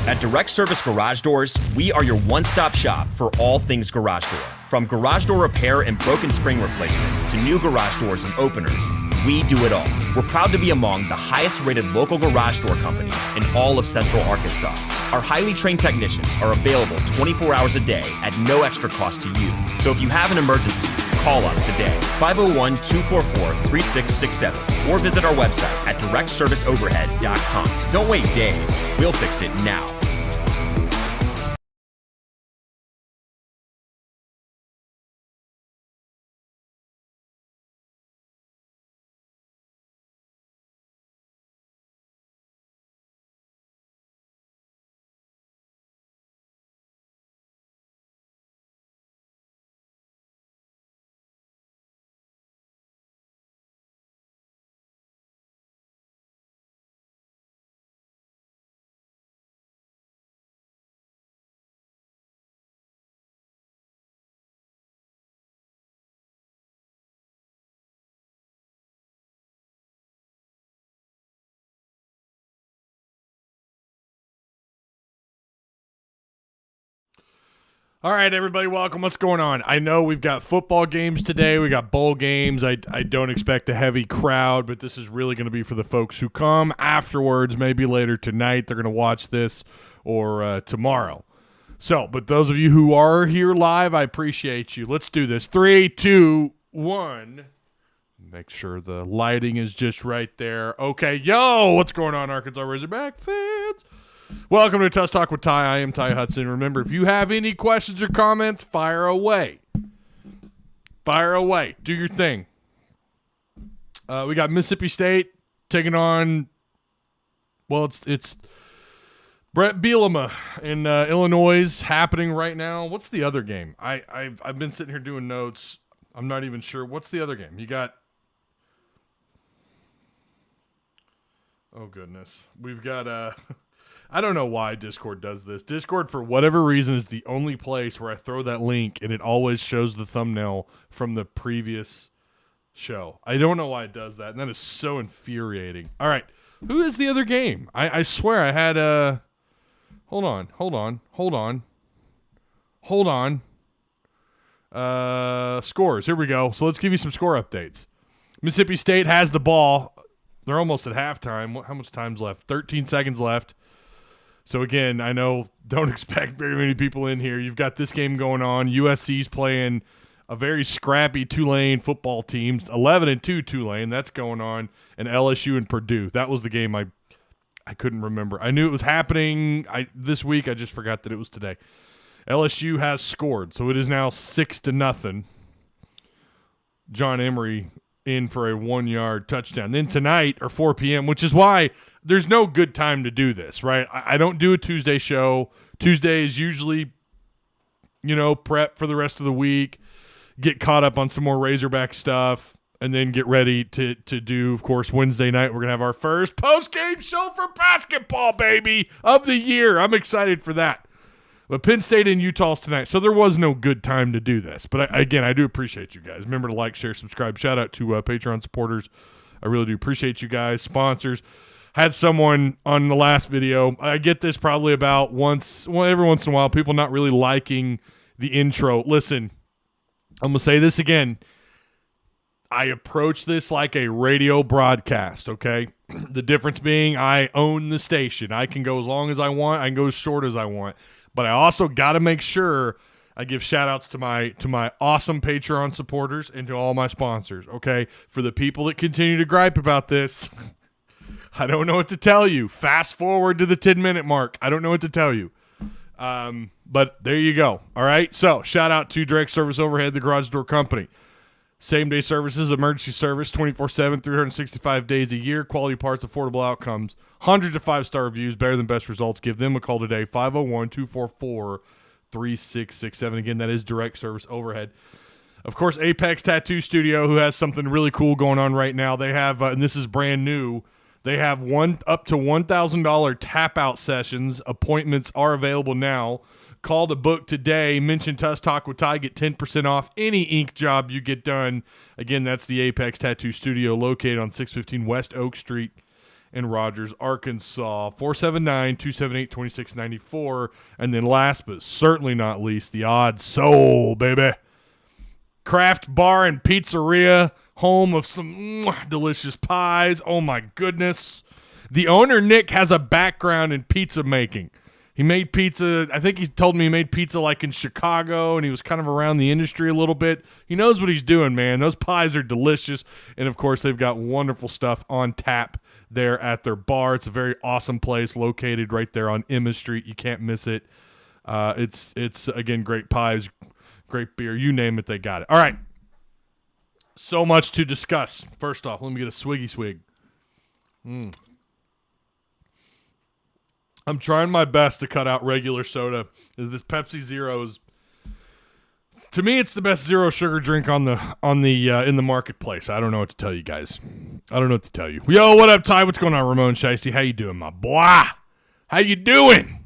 At Direct Service Garage Doors, we are your one-stop shop for all things garage door. From garage door repair and broken spring replacement to new garage doors and openers, we do it all. We're proud to be among the highest-rated local garage door companies in all of Central Arkansas. Our highly trained technicians are available 24 hours a day at no extra cost to you. So if you have an emergency, call us today, 501-244-3667, or visit our website at directserviceoverhead.com. Don't wait days. We'll fix it now. All right, everybody, welcome. What's going on? I know we've got football games today. We got bowl games. I don't expect a heavy crowd, but this is really going to be for the folks who come afterwards, maybe later tonight. They're going to watch this or tomorrow. So, but those of you who are here live, I appreciate you. Let's do this. 3, 2, 1. Make sure the lighting is just right there. Okay, yo, what's going on, Arkansas Razorback fans? Welcome to Tuss Talk with Ty. I am Ty Hudson. Remember, if you have any questions or comments, fire away. Fire away. Do your thing. We got Mississippi State taking on, well, it's Brett Bielema in Illinois happening right now. What's the other game? I've been sitting here doing notes. I'm not even sure. What's the other game? You got, oh, goodness. We've got I don't know why Discord does this. Discord, for whatever reason, is the only place where I throw that link and it always shows the thumbnail from the previous show. I don't know why it does that, and that is so infuriating. All right, who is the other game? I swear I had hold on. Scores. Here we go. So let's give you some score updates. Mississippi State has the ball. They're almost at halftime. How much time's left? 13 seconds left. So, again, I know don't expect very many people in here. You've got this game going on. USC's playing a very scrappy Tulane football team, 11-2 Tulane. That's going on. And LSU and Purdue. That was the game I couldn't remember. I knew it was happening this week. I just forgot that it was today. LSU has scored, so it is now 6-0. John Emery in for a 1-yard touchdown. Then tonight, or 4 p.m., which is why there's no good time to do this, right? I don't do a Tuesday show. Tuesday is usually, prep for the rest of the week, get caught up on some more Razorback stuff, and then get ready to do, of course, Wednesday night. We're going to have our first post-game show for basketball, baby, of the year. I'm excited for that. But Penn State and Utah's tonight, so there was no good time to do this. But, I do appreciate you guys. Remember to like, share, subscribe. Shout out to Patreon supporters. I really do appreciate you guys. Sponsors. Had someone on the last video, I get this probably about every once in a while, people not really liking the intro. Listen, I'm going to say this again. I approach this like a radio broadcast, okay? The difference being I own the station. I can go as long as I want. I can go as short as I want. But I also got to make sure I give shout-outs to my awesome Patreon supporters and to all my sponsors, okay? For the people that continue to gripe about this, I don't know what to tell you. Fast forward to the 10-minute mark. I don't know what to tell you. But there you go, all right? So shout-out to Direct Service Overhead, the garage door company. Same-day services, emergency service, 24/7, 365 days a year, quality parts, affordable outcomes, hundreds of 5-star reviews, better than best results. Give them a call today, 501-244-3667. Again, that is Direct Service Overhead. Of course, Apex Tattoo Studio, who has something really cool going on right now. They have, and this is brand new, they have up to $1,000 tap-out sessions. Appointments are available now. Call to book today. Mention Tuss Talk with Ty. Get 10% off any ink job you get done. Again, that's the Apex Tattoo Studio located on 615 West Oak Street in Rogers, Arkansas. 479-278-2694. And then last but certainly not least, the Odd Soul, baby. Craft Bar and Pizzaria, home of some delicious pies. Oh, my goodness. The owner, Nick, has a background in pizza making. He made pizza. I think he told me he made pizza like in Chicago, and he was kind of around the industry a little bit. He knows what he's doing, man. Those pies are delicious. And, of course, they've got wonderful stuff on tap there at their bar. It's a very awesome place located right there on Emma Street. You can't miss it. It's again, great pies, great beer. You name it, they got it. All right. So much to discuss. First off, let me get a swiggy swig. I'm trying my best to cut out regular soda. This Pepsi Zero is, to me, it's the best zero sugar drink in the marketplace. I don't know what to tell you guys. I don't know what to tell you. Yo, what up, Ty? What's going on, Ramon Shiesty? How you doing, my boy? How you doing?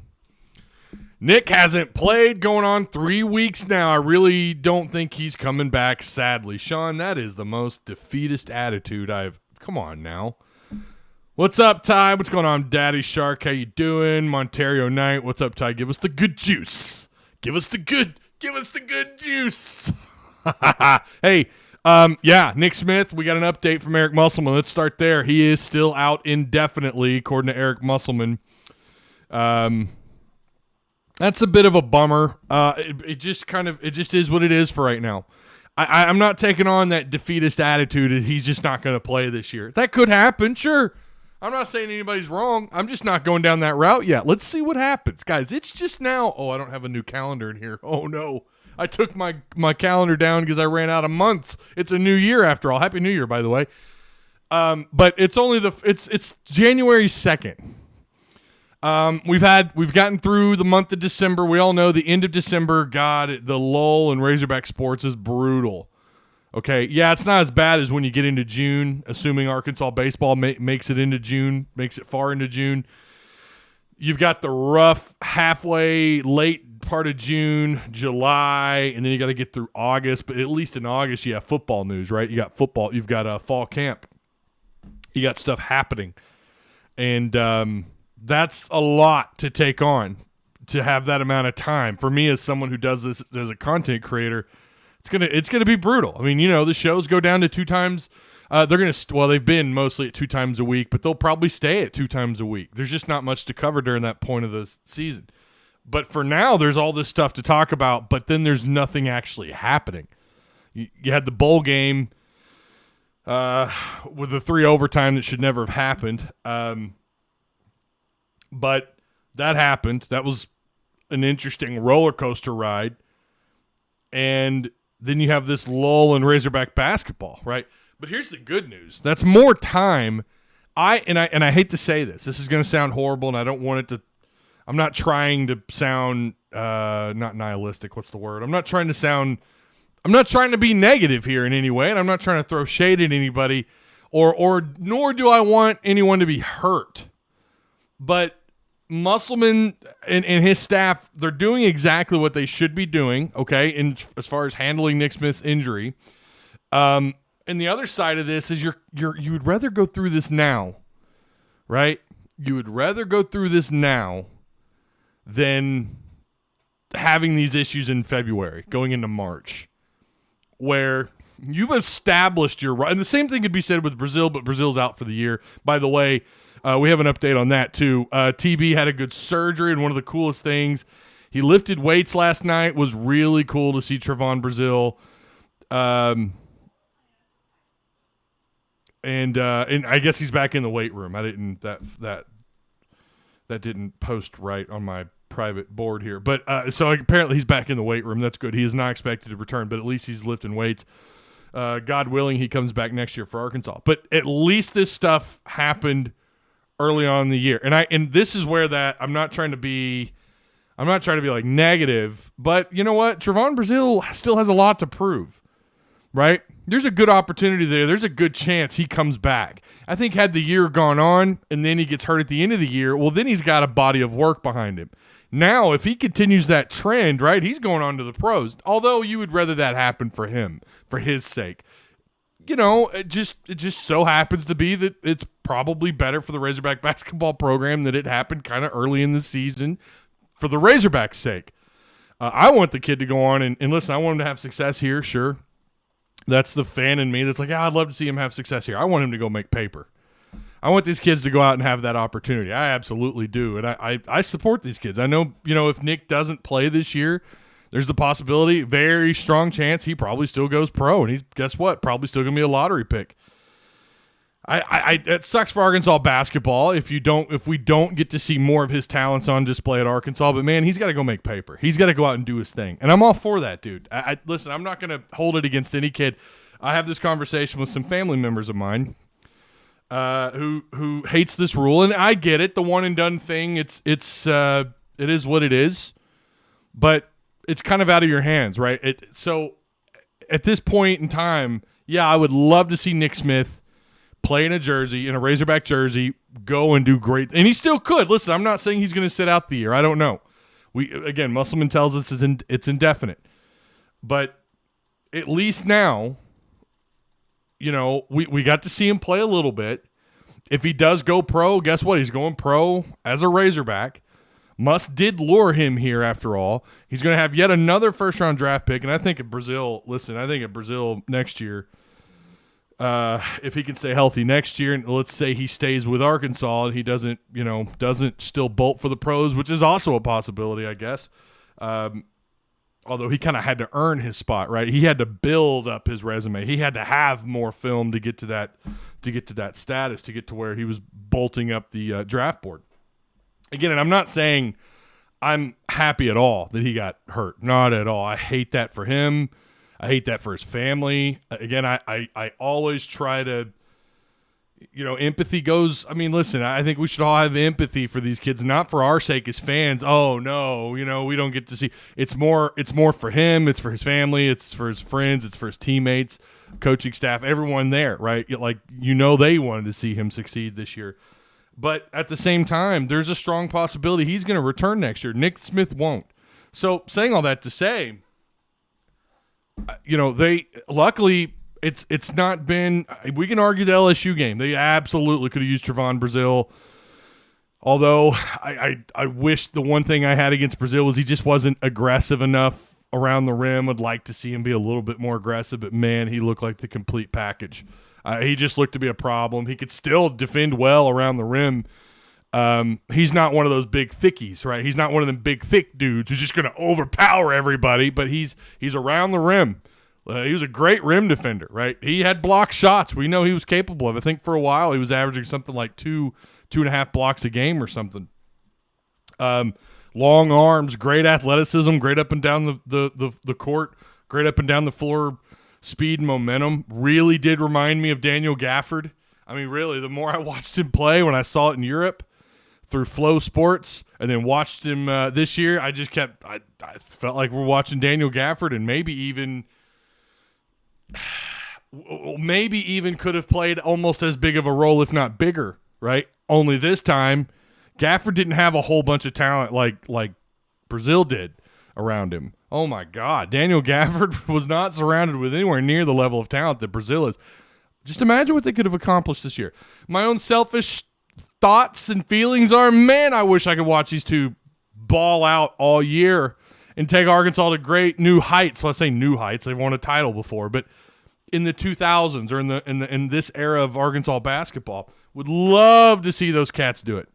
Nick hasn't played going on 3 weeks now. I really don't think he's coming back, sadly. Sean, that is the most defeatist attitude come on now. What's up, Ty? What's going on, Daddy Shark? How you doing? Montario Knight. What's up, Ty? Give us the good juice. Give us the good juice. Hey, Nick Smith, we got an update from Eric Musselman. Let's start there. He is still out indefinitely, according to Eric Musselman. That's a bit of a bummer. It just is what it is for right now. I'm not taking on that defeatist attitude. He's just not going to play this year. That could happen, sure. I'm not saying anybody's wrong. I'm just not going down that route yet. Let's see what happens. Guys, it's just now. Oh, I don't have a new calendar in here. Oh, no. I took my calendar down because I ran out of months. It's a new year after all. Happy New Year, by the way. But it's only it's January 2nd. We've gotten through the month of December. We all know the end of December, God, the lull in Razorback sports is brutal. Okay, yeah, it's not as bad as when you get into June, assuming Arkansas baseball makes it into June, makes it far into June. You've got the rough halfway, late part of June, July, and then you got to get through August. But at least in August, you have football news, right? You got football. You've got a fall camp. You got stuff happening. And that's a lot to take on, to have that amount of time. For me, as someone who does this as a content creator, it's gonna be brutal. I mean, the shows go down to 2 times. They've been mostly at 2 times a week, but they'll probably stay at 2 times a week. There's just not much to cover during that point of the season. But for now, there's all this stuff to talk about, but then there's nothing actually happening. You had the bowl game with the 3 overtime that should never have happened. But that happened. That was an interesting roller coaster ride. And then you have this lull in Razorback basketball, right? But here's the good news. That's more time. I hate to say this. This is going to sound horrible, and I don't want it to. I'm not trying to sound not nihilistic. What's the word? I'm not trying to be negative here in any way, and I'm not trying to throw shade at anybody, or nor do I want anyone to be hurt. But Musselman and his staff, they're doing exactly what they should be doing, okay, as far as handling Nick Smith's injury. And the other side of this is you would rather go through this now, right? You would rather go through this now than having these issues in February, going into March, where you've established your right. And the same thing could be said with Brazil, but Brazil's out for the year. By the way, we have an update on that, too. TB had a good surgery, and one of the coolest things, he lifted weights last night. Was really cool to see Trevon Brazil. And I guess he's back in the weight room. I didn't that didn't post right on my private board here. But so apparently he's back in the weight room. That's good. He is not expected to return, but at least he's lifting weights. God willing, he comes back next year for Arkansas. But at least this stuff happened early on in the year. And this is where I'm not trying to be like negative, but you know what? Trevon Brazil still has a lot to prove, right? There's a good opportunity there. There's a good chance he comes back. I think had the year gone on and then he gets hurt at the end of the year, well, then he's got a body of work behind him. Now, if he continues that trend, right, he's going on to the pros. Although you would rather that happen for him, for his sake. it just so happens to be that it's probably better for the Razorback basketball program that it happened kind of early in the season for the Razorbacks' sake. I want the kid to go on and listen, I want him to have success here, sure. That's the fan in me that's like, I'd love to see him have success here. I want him to go make paper. I want these kids to go out and have that opportunity. I absolutely do. And I support these kids. I know, if Nick doesn't play this year, there's the possibility, very strong chance he probably still goes pro. And he's, guess what, probably still going to be a lottery pick. It sucks for Arkansas basketball if we don't get to see more of his talents on display at Arkansas. But man, he's got to go make paper. He's got to go out and do his thing, and I'm all for that, dude. Listen, I'm not going to hold it against any kid. I have this conversation with some family members of mine who hates this rule, and I get it. The one and done thing, it is what it is, but it's kind of out of your hands, right? So at this point in time, yeah, I would love to see Nick Smith play in a Razorback jersey, go and do great. And he still could. Listen, I'm not saying he's going to sit out the year. I don't know. Musselman tells us it's indefinite. But at least now, we got to see him play a little bit. If he does go pro, guess what? He's going pro as a Razorback. Muss did lure him here after all. He's going to have yet another first-round draft pick. And I think at Brazil next year, if he can stay healthy next year, and let's say he stays with Arkansas and he doesn't still bolt for the pros, which is also a possibility, I guess. Although he kind of had to earn his spot, right? He had to build up his resume. He had to have more film to get to that status, to get to where he was bolting up the draft board. Again, and I'm not saying I'm happy at all that he got hurt. Not at all. I hate that for him. I hate that for his family. Again, I always try to, empathy goes. I mean, listen, I think we should all have empathy for these kids, not for our sake as fans. Oh no, we don't get to see. It's more for him. It's for his family. It's for his friends. It's for his teammates, coaching staff, everyone there, right? Like, they wanted to see him succeed this year. But at the same time, there's a strong possibility he's going to return next year. Nick Smith won't. So saying all that to say, they luckily it's not been. We can argue the LSU game. They absolutely could have used Trevon Brazile. Although I wish the one thing I had against Brazile was he just wasn't aggressive enough around the rim. I'd like to see him be a little bit more aggressive, but man, he looked like the complete package. He just looked to be a problem. He could still defend well around the rim. He's not one of those big thickies, right? He's not one of them big thick dudes who's just going to overpower everybody, but he's around the rim. He was a great rim defender, right? He had block shots. We know he was capable of. I think for a while he was averaging something like 2.5 blocks a game or something. Long arms, great athleticism, great up and down the court, great up and down the floor, speed and momentum. Really did remind me of Daniel Gafford. I mean, really, the more I watched him play when I saw it in Europe through Flow Sports and then watched him this year, I felt like we're watching Daniel Gafford, and maybe even could have played almost as big of a role, if not bigger, right? Only this time, Gafford didn't have a whole bunch of talent like Brazile did around him. Oh, my God. Daniel Gafford was not surrounded with anywhere near the level of talent that Brazile is. Just imagine what they could have accomplished this year. My own selfish thoughts and feelings are, man, I wish I could watch these two ball out all year and take Arkansas to great new heights. Well, I say new heights. They've won a title before, but in the 2000s or in this era of Arkansas basketball, would love to see those cats do it.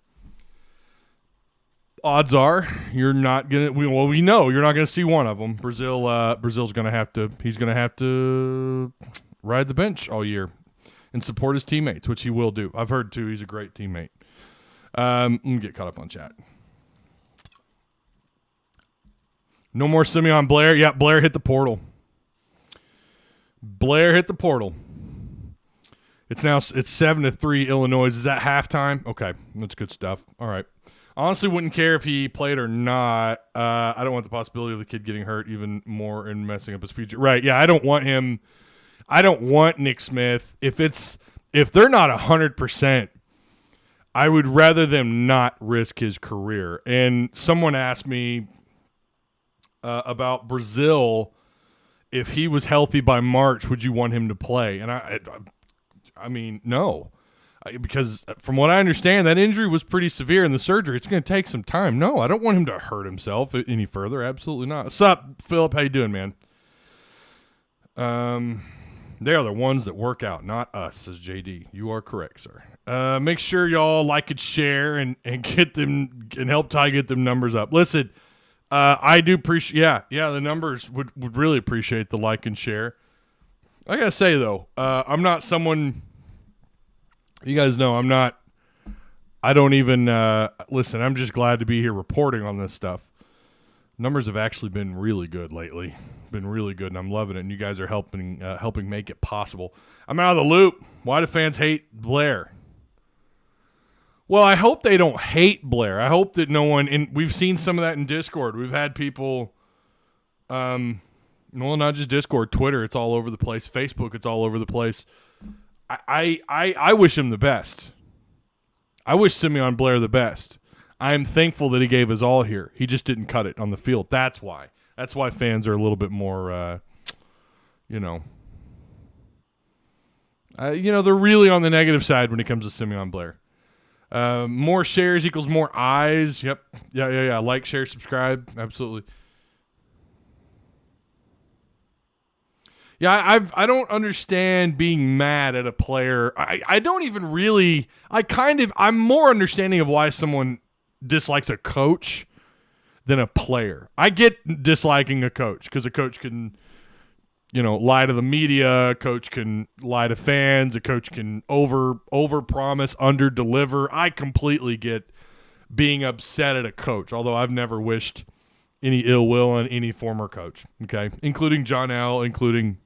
Odds are you're not gonna. We know you're not gonna see one of them. Brazile's gonna have to. He's gonna have to ride the bench all year and support his teammates, which he will do. I've heard too. He's a great teammate. Let me get caught up on chat. No more Simeon Blair. Yeah, Blair hit the portal. It's 7-3 Illinois. Is that halftime? Okay, that's good stuff. All right. Honestly, wouldn't care if he played or not. I don't want the possibility of the kid getting hurt even more and messing up his future. Right? Yeah, I don't want him. I don't want Nick Smith. If they're not 100%, I would rather them not risk his career. And someone asked me about Brazile if he was healthy by March, would you want him to play? And I mean, no. Because from what I understand, that injury was pretty severe in the surgery. It's going to take some time. No, I don't want him to hurt himself any further. Absolutely not. What's up, Philip? How you doing, man? They are the ones that work out, not us, says JD. You are correct, sir. Make sure y'all like and share and get them and help Ty get them numbers up. Listen, I do appreciate, yeah, the numbers would really appreciate the like and share. I got to say, though, I'm not someone... You guys know I don't even listen, I'm just glad to be here reporting on this stuff. Numbers have actually been really good lately. Been really good, and I'm loving it, and you guys are helping make it possible. I'm out of the loop. Why do fans hate Blair? Well, I hope they don't hate Blair. I hope that no one, and we've seen some of that in Discord. We've had people, well, not just Discord, Twitter, it's all over the place. Facebook, it's all over the place. I wish him the best. I wish Simeon Blair the best. I am thankful that he gave his all here. He just didn't cut it on the field. That's why. That's why fans are a little bit more, they're really on the negative side when it comes to Simeon Blair. More shares equals more eyes. Yep. Yeah. Like, share, subscribe. Absolutely. Yeah, I don't understand being mad at a player. I don't even really. I'm more understanding of why someone dislikes a coach than a player. I get disliking a coach because a coach can, lie to the media. A coach can lie to fans. A coach can over promise, under deliver. I completely get being upset at a coach, although I've never wished any ill will on any former coach. Okay, including John L., including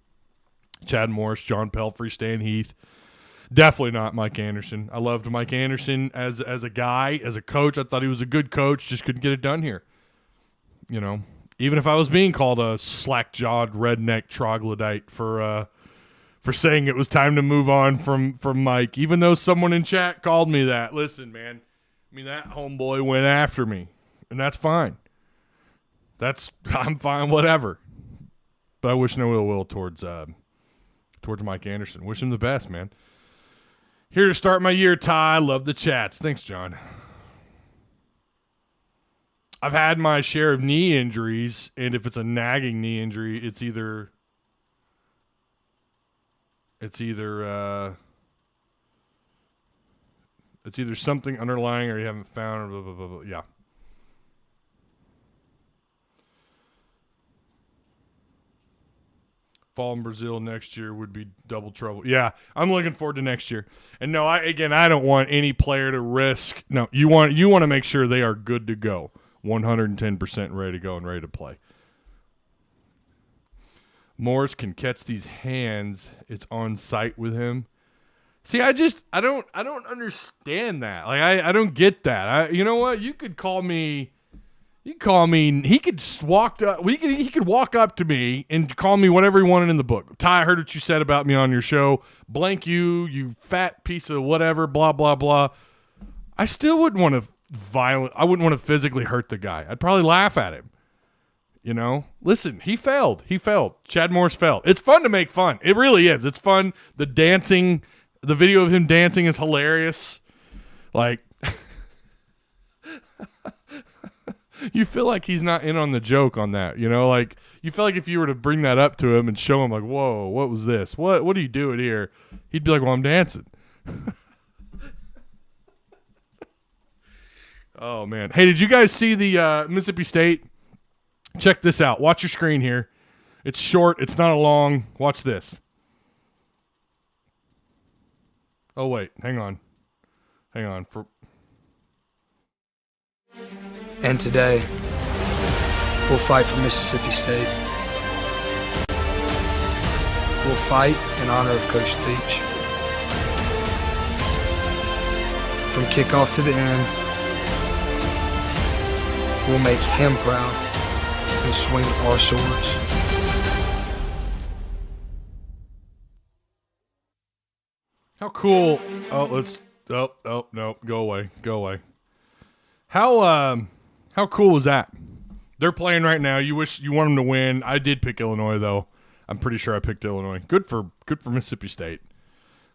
Chad Morris, John Pelfrey, Stan Heath. Definitely not Mike Anderson. I loved Mike Anderson as a guy, as a coach. I thought he was a good coach, just couldn't get it done here. Even if I was being called a slack-jawed redneck troglodyte for saying it was time to move on from Mike, even though someone in chat called me that. Listen, man, that homeboy went after me, and that's fine. I'm fine, whatever. But I wish no ill will towards Mike Anderson. Wish him the best, man. Here to start my year, Ty. Love the chats. Thanks, John. I've had my share of knee injuries, and if it's a nagging knee injury, it's either something underlying or you haven't found, or blah, blah, blah, blah. Yeah. Fall in Brazil next year would be double trouble. Yeah, I'm looking forward to next year. And no, I don't want any player to risk. No, you want to make sure they are good to go, 110% ready to go and ready to play. Morris can catch these hands. It's on site with him. See, I don't understand that. Like I don't get that. You know what? You could call me. He could walk up. He could walk up to me and call me whatever he wanted in the book. Ty, I heard what you said about me on your show. Blank you fat piece of whatever. Blah blah blah. I still wouldn't want to I wouldn't want to physically hurt the guy. I'd probably laugh at him. Listen, he failed. Chad Morris failed. It's fun to make fun. It really is. It's fun. The dancing, the video of him dancing is hilarious. Like. You feel like he's not in on the joke on that, like you feel like if you were to bring that up to him and show him like, whoa, what was this? What are you doing here? He'd be like, well, I'm dancing. Oh man. Hey, did you guys see the Mississippi State? Check this out. Watch your screen here. It's short. It's not a long. Watch this. Oh wait, hang on. And today, we'll fight for Mississippi State. We'll fight in honor of Coach Leach. From kickoff to the end, we'll make him proud and swing our swords. How cool. No, go away. How cool was that? They're playing right now. You want them to win. I did pick Illinois, though. I'm pretty sure I picked Illinois. Good for Mississippi State.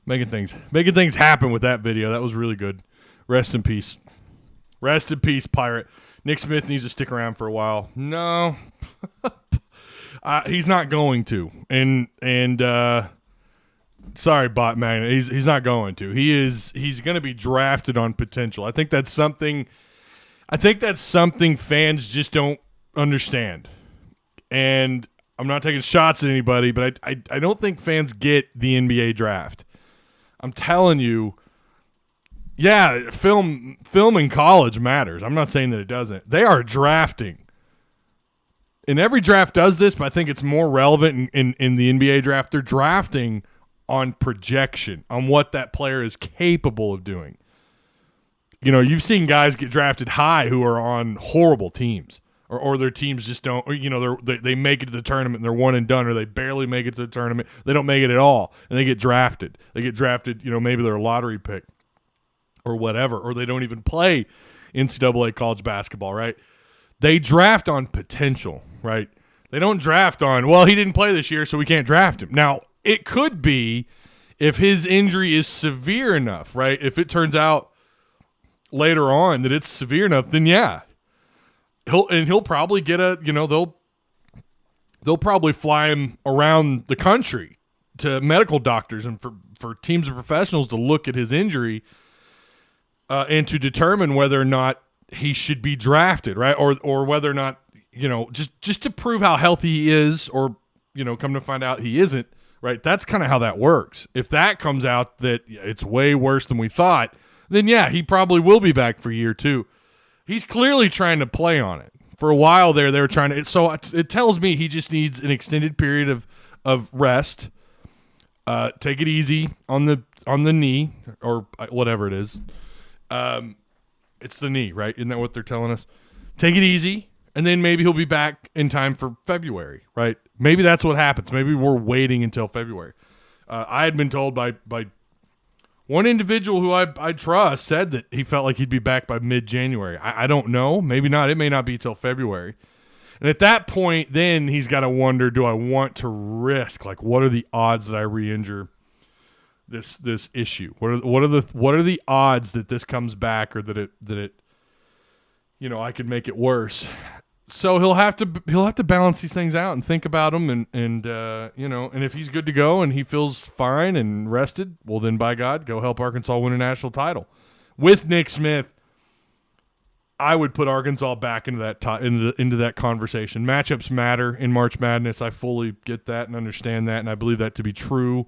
Making things happen with that video. That was really good. Rest in peace. Rest in peace, Pirate. Nick Smith needs to stick around for a while. No. He's not going to. And sorry, Bot Magnet. He's not going to. He's going to be drafted on potential. I think that's something fans just don't understand. And I'm not taking shots at anybody, but I don't think fans get the NBA draft. I'm telling you, yeah, film in college matters. I'm not saying that it doesn't. They are drafting. And every draft does this, but I think it's more relevant in the NBA draft. They're drafting on projection, on what that player is capable of doing. You know, you've seen guys get drafted high who are on horrible teams, or their teams just don't, or, you know, they make it to the tournament and they're one and done, or they barely make it to the tournament. They don't make it at all, and they get drafted. They get drafted, you know, maybe they're a lottery pick or whatever, or they don't even play NCAA college basketball, right? They draft on potential, right? They don't draft on, well, he didn't play this year, so we can't draft him. Now, it could be if his injury is severe enough, right? If it turns out later on that it's severe enough, then yeah. He'll probably get they'll probably fly him around the country to medical doctors and for teams of professionals to look at his injury and to determine whether or not he should be drafted, right? Or whether or not, you know, just to prove how healthy he is, or, you know, come to find out he isn't, right? That's kind of how that works. If that comes out that it's way worse than we thought, then yeah, he probably will be back for year 2. He's clearly trying to play on it. For a while there, they were trying to. So it tells me he just needs an extended period of rest. Take it easy on the knee, or whatever it is. It's the knee, right? Isn't that what they're telling us? Take it easy, and then maybe he'll be back in time for February, right? Maybe that's what happens. Maybe we're waiting until February. I had been told by one individual who I trust said that he felt like he'd be back by mid-January. I don't know. Maybe not. It may not be till February. And at that point, then he's got to wonder, do I want to risk? Like, what are the odds that I re-injure this issue? What are the odds that this comes back, or that it you know, I could make it worse? So he'll have to balance these things out and think about them, and you know, and if he's good to go and he feels fine and rested, well then, by God, go help Arkansas win a national title. With Nick Smith, I would put Arkansas back into that conversation. Matchups matter in March Madness. I fully get that and understand that, and I believe that to be true.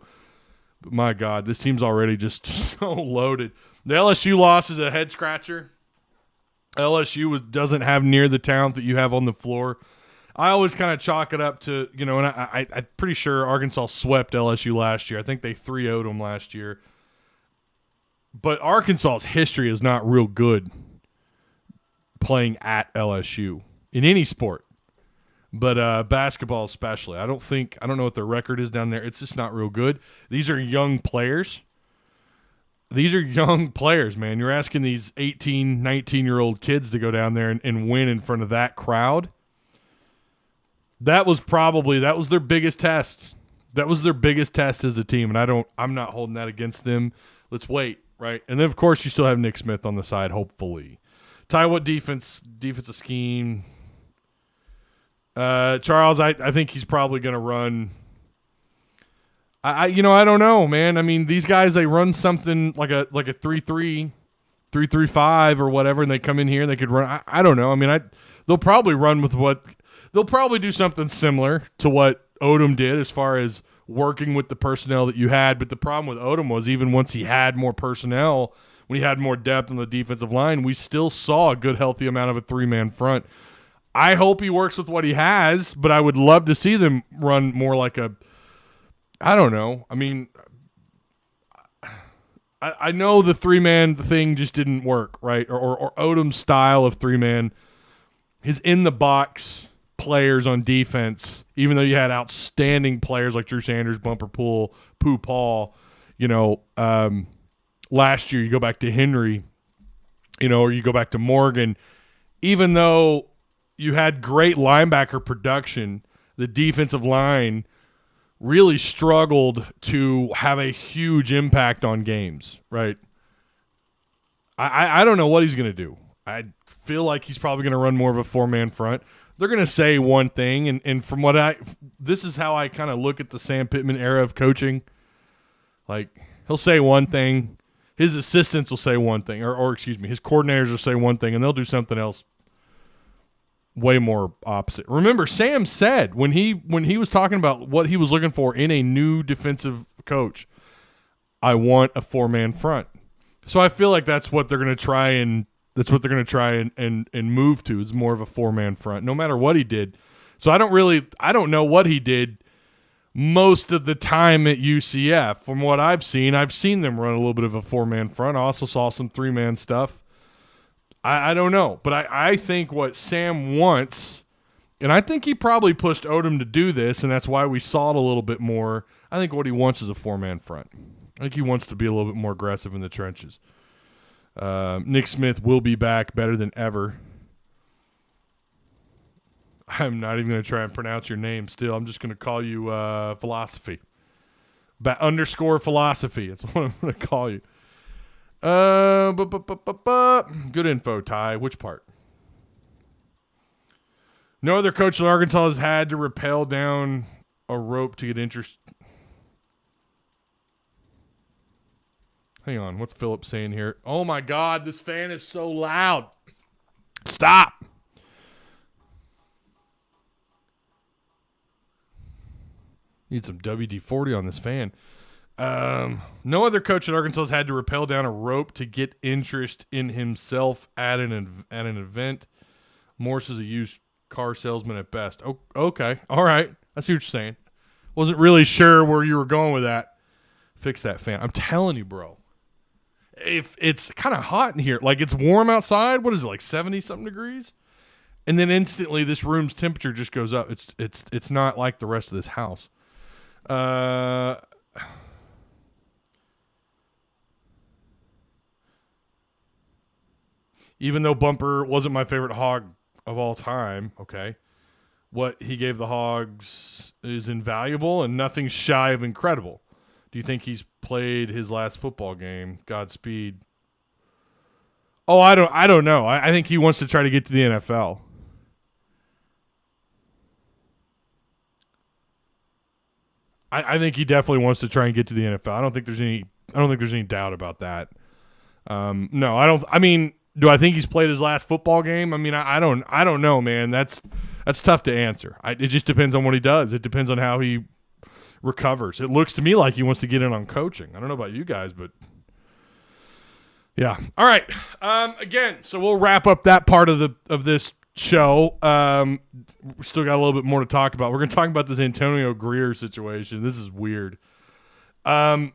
But my God, this team's already just so loaded. The LSU loss is a head scratcher. LSU doesn't have near the talent that you have on the floor. I always kind of chalk it up to, you know, and I'm pretty sure Arkansas swept LSU last year. I think they 3-0'd them last year. But Arkansas's history is not real good playing at LSU in any sport, but basketball especially. I don't know what their record is down there. It's just not real good. These are young players. These are young players, man. You're asking these 18, 19-year-old kids to go down there and win in front of that crowd. That was their biggest test. That was their biggest test as a team, and I'm not holding that against them. Let's wait, right? And then, of course, you still have Nick Smith on the side, hopefully. Ty, what defensive scheme? Charles, I think he's probably going to run. I don't know, man. I mean, these guys, they run something like a 3-3, 3-3-5 or whatever, and they come in here and they could run. I don't know. I mean, they'll probably run with they'll probably do something similar to what Odom did as far as working with the personnel that you had. But the problem with Odom was, even once he had more personnel, when he had more depth on the defensive line, we still saw a good, healthy amount of a 3-man front. I hope he works with what he has, but I would love to see them run more like I don't know. I mean, I know the 3-man thing just didn't work, right? Or Odom's style of 3-man, his in-the-box players on defense, even though you had outstanding players like Drew Sanders, Bumper Pool, Pooh Paul, you know, last year you go back to Henry, you know, or you go back to Morgan, even though you had great linebacker production, the defensive line really struggled to have a huge impact on games, right? I don't know what he's going to do. I feel like he's probably going to run more of a four-man front. They're going to say one thing, and from what this is how I kind of look at the Sam Pittman era of coaching. Like, he'll say one thing, his assistants will say one thing, or excuse me, his coordinators will say one thing, and they'll do something else way more opposite. Remember, Sam said when he was talking about what he was looking for in a new defensive coach, I want a four-man front. So I feel like that's what they're going to try and move to, is more of a four-man front, no matter what he did. So I don't know what he did most of the time at UCF. From what I've seen them run a little bit of a four-man front. I also saw some three-man stuff. I don't know, but I think what Sam wants, and I think he probably pushed Odom to do this, and that's why we saw it a little bit more. I think what he wants is a four-man front. I think he wants to be a little bit more aggressive in the trenches. Nick Smith will be back better than ever. I'm not even going to try and pronounce your name still. I'm just going to call you Philosophy. _ Philosophy. That's what I'm going to call you. Good info, Ty. Which part? No other coach in Arkansas has had to rappel down a rope to get interest. Hang on. What's Philip saying here? Oh, my God. This fan is so loud. Stop. Need some WD-40 on this fan. No other coach at Arkansas has had to rappel down a rope to get interest in himself at an event. Morse is a used car salesman at best. Oh, okay. All right. I see what you're saying. Wasn't really sure where you were going with that. Fix that fan. I'm telling you, bro. If it's kind of hot in here, like it's warm outside. What is it, like 70-something degrees? And then instantly this room's temperature just goes up. It's not like the rest of this house. Even though Bumper wasn't my favorite hog of all time, okay, what he gave the Hogs is invaluable and nothing shy of incredible. Do you think he's played his last football game? Godspeed. Oh, I don't know. I think he wants to try to get to the NFL. I think he definitely wants to try and get to the NFL. I don't think there's any doubt about that. No, I don't. I mean, do I think he's played his last football game? I mean, I don't know, man. That's tough to answer. It just depends on what he does. It depends on how he recovers. It looks to me like he wants to get in on coaching. I don't know about you guys, but yeah. All right. Again, so we'll wrap up that part of this show. We still got a little bit more to talk about. We're going to talk about this Antonio Grier situation. This is weird. Again,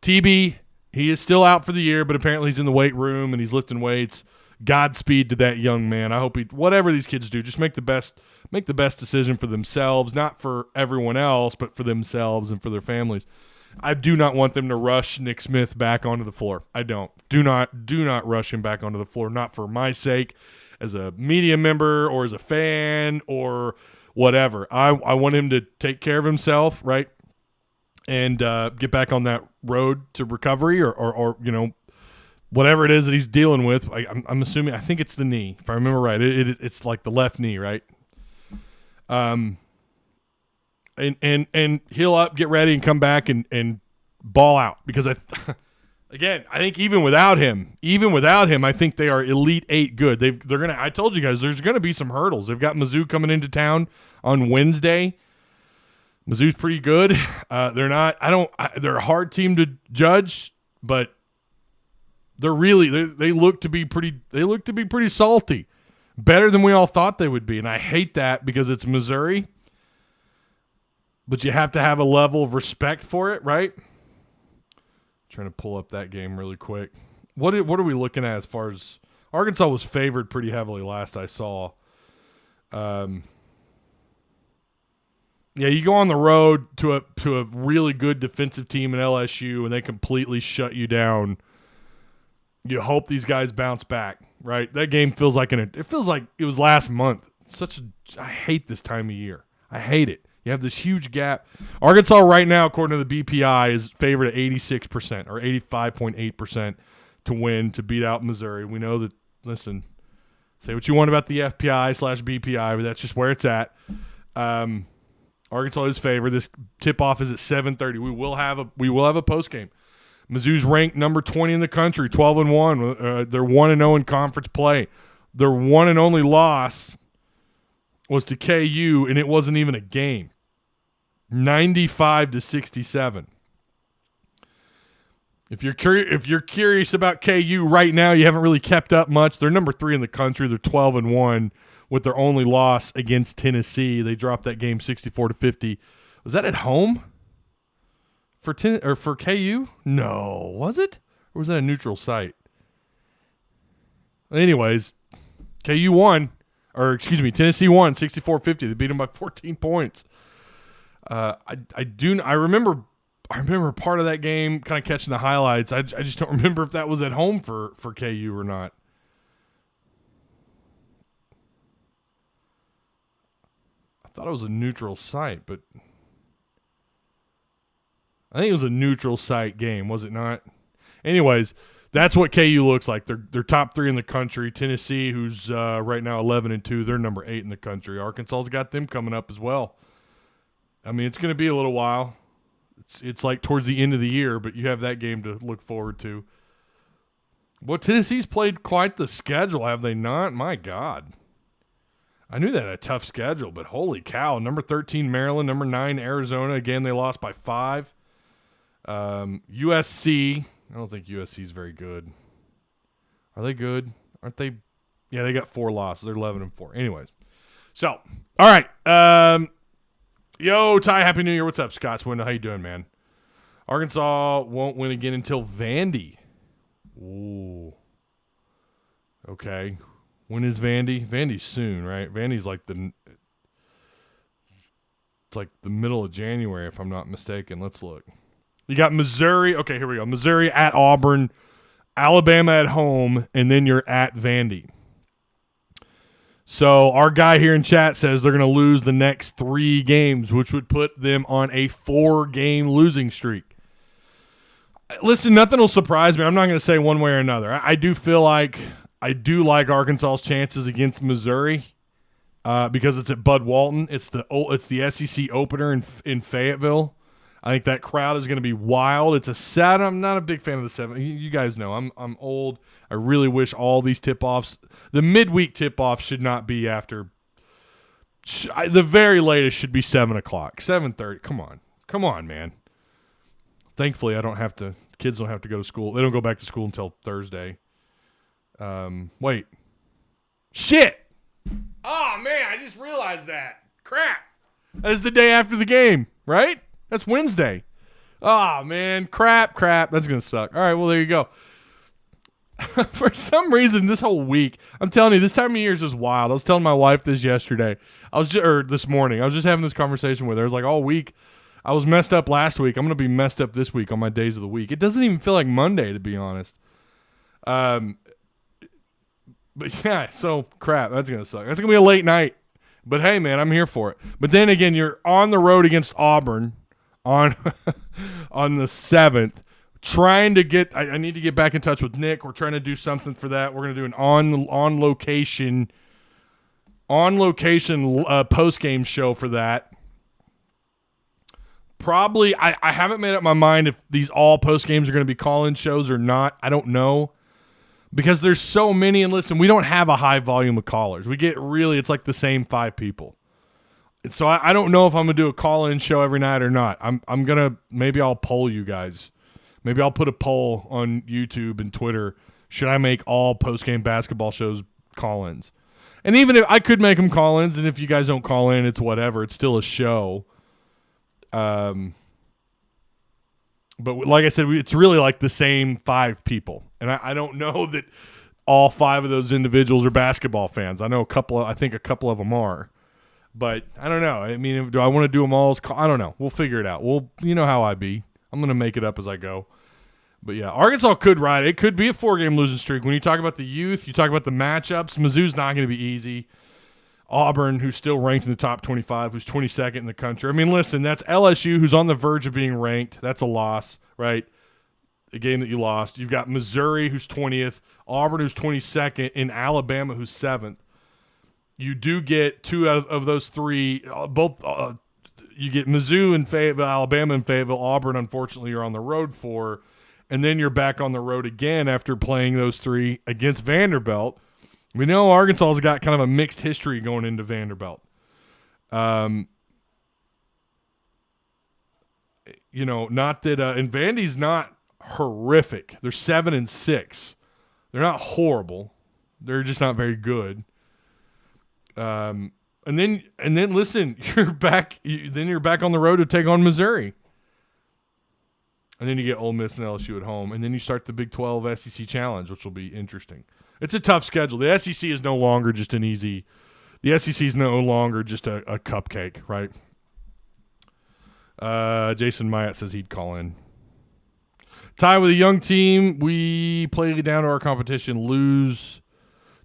TB, he is still out for the year, but apparently he's in the weight room and he's lifting weights. Godspeed to that young man. I hope whatever these kids do, just make the best decision for themselves, not for everyone else, but for themselves and for their families. I do not want them to rush Nick Smith back onto the floor. I don't. Do not rush him back onto the floor, not for my sake as a media member or as a fan or whatever. I want him to take care of himself, right? And get back on that road to recovery or you know, whatever it is that he's dealing with. I'm assuming, I think it's the knee, if I remember right. It's like the left knee, right? And heal up, get ready, and come back and ball out. Because I think even without him, I think they are Elite Eight good. I told you guys there's gonna be some hurdles. They've got Mizzou coming into town on Wednesday. Mizzou's pretty good. They're a hard team to judge, but they look to be pretty salty. Better than we all thought they would be. And I hate that because it's Missouri. But you have to have a level of respect for it, right? Trying to pull up that game really quick. What are we looking at as far as Arkansas was favored pretty heavily last I saw. Yeah, you go on the road to a really good defensive team in LSU and they completely shut you down. You hope these guys bounce back, right? That game feels like it was last month. I hate this time of year. I hate it. You have this huge gap. Arkansas right now, according to the BPI, is favored at 86% or 85.8% to win, to beat out Missouri. We know that, listen, say what you want about the FPI/BPI, but that's just where it's at. Arkansas is favored. This tip-off is at 7:30. We will have a post-game. Mizzou's ranked number 20 in the country, 12-1. They're 1-0 in conference play. Their one and only loss was to KU, and it wasn't even a game. 95-67. If you're curious about KU right now, you haven't really kept up much. They're number 3 in the country. They're 12-1 with their only loss against Tennessee. They dropped that game 64-50. Was that at home for KU? No, was it? Or was that a neutral site? Anyways, KU won. Tennessee won 64-50. They beat them by 14 points. I remember part of that game, kind of catching the highlights. I just don't remember if that was at home for KU or not. I thought it was a neutral site, but I think it was a neutral site game, was it not? Anyways, that's what KU looks like. They're top 3 in the country. Tennessee, who's right now 11-2, they're number 8 in the country. Arkansas's got them coming up as well. I mean, it's going to be a little while. It's like towards the end of the year, but you have that game to look forward to. Well, Tennessee's played quite the schedule, have they not? My God. I knew they had a tough schedule, but holy cow. Number 13, Maryland. Number 9, Arizona. Again, they lost by 5. USC. I don't think USC's very good. Are they good? Aren't they? Yeah, they got 4 losses. They're 11-4. Anyways. So, all right. Yo, Ty, Happy New Year. What's up, Scotswind? How you doing, man? Arkansas won't win again until Vandy. Ooh. Okay. When is Vandy? Vandy's soon, right? Vandy's like the middle of January, if I'm not mistaken. Let's look. You got Missouri. Okay, here we go. Missouri at Auburn, Alabama at home, and then you're at Vandy. So our guy here in chat says they're going to lose the next 3 games, which would put them on a 4-game losing streak. Listen, nothing will surprise me. I'm not going to say one way or another. I do feel like I do like Arkansas's chances against Missouri because it's at Bud Walton. It's the SEC opener in Fayetteville. I think that crowd is going to be wild. It's a sad. I'm not a big fan of the 7. You guys know I'm old. I really wish all these tip-offs, the midweek tip-offs, should not be after. The very latest should be 7 o'clock, 7:30. Come on, man. Thankfully, kids don't have to go to school. They don't go back to school until Thursday. Wait. Shit. Oh, man, I just realized that. Crap. That is the day after the game, right? That's Wednesday. Oh, man. Crap. That's going to suck. All right, well, there you go. For some reason, this whole week, I'm telling you, this time of year is just wild. I was telling my wife this yesterday. This morning. I was just having this conversation with her. I was like, all week, I was messed up last week. I'm going to be messed up this week on my days of the week. It doesn't even feel like Monday, to be honest. But yeah, so crap. That's going to suck. That's going to be a late night. But hey, man, I'm here for it. But then again, you're on the road against Auburn on the 7th. Trying to get, I need to get back in touch with Nick. We're trying to do something for that. We're going to do an on location post game show for that. Probably, I haven't made up my mind if these all post games are going to be call-in shows or not. I don't know because there's so many. And listen, we don't have a high volume of callers. It's like the same 5 people. And so I don't know if I'm going to do a call-in show every night or not. Maybe I'll poll you guys. Maybe I'll put a poll on YouTube and Twitter. Should I make all post-game basketball shows call-ins? And even if I could make them call-ins, and if you guys don't call in, it's whatever. It's still a show. But like I said, it's really like the same 5 people. And I don't know that all 5 of those individuals are basketball fans. I know I think a couple of them are. But I don't know. I mean, do I want to do them all? I don't know. We'll figure it out. You know how I be. I'm going to make it up as I go. But, yeah, Arkansas could ride. It could be a 4-game losing streak. When you talk about the youth, you talk about the matchups, Mizzou's not going to be easy. Auburn, who's still ranked in the top 25, who's 22nd in the country. I mean, listen, that's LSU, who's on the verge of being ranked. That's a loss, right? A game that you lost. You've got Missouri, who's 20th, Auburn, who's 22nd, and Alabama, who's 7th. You do get 2 out of those 3, both you get Mizzou and Fayetteville, Alabama and Fayetteville. Auburn, unfortunately, you're on the road for. And then you're back on the road again after playing those 3 against Vanderbilt. We know Arkansas's got kind of a mixed history going into Vanderbilt. Not that and Vandy's not horrific. They're 7-6. They're not horrible. They're just not very good. And then listen, you're back. You're back on the road to take on Missouri. And then you get Ole Miss and LSU at home, and then you start the Big 12 SEC Challenge, which will be interesting. It's a tough schedule. The SEC is no longer just an easy. The SEC is no longer just a cupcake, right? Jason Myatt says he'd call in. Tie with a young team. We play down to our competition, lose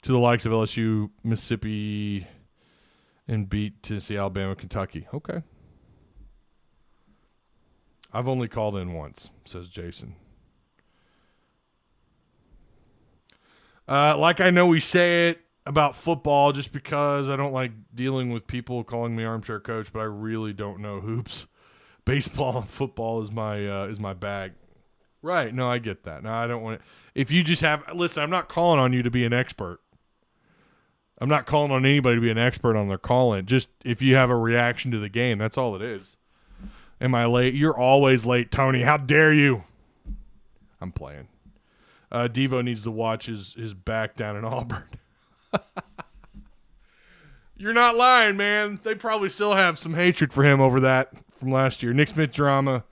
to the likes of LSU, Mississippi, and beat Tennessee, Alabama, Kentucky. Okay. I've only called in once, says Jason. Like I know we say it about football just because I don't like dealing with people calling me armchair coach, but I really don't know hoops. Baseball and football is my bag. Right. No, I get that. No, I don't want it. If you just have – listen, I'm not calling on you to be an expert. I'm not calling on anybody to be an expert on their call-in. Just if you have a reaction to the game, that's all it is. Am I late? You're always late, Tony. How dare you? I'm playing. Devo needs to watch his back down in Auburn. You're not lying, man. They probably still have some hatred for him over that from last year. Nick Smith drama.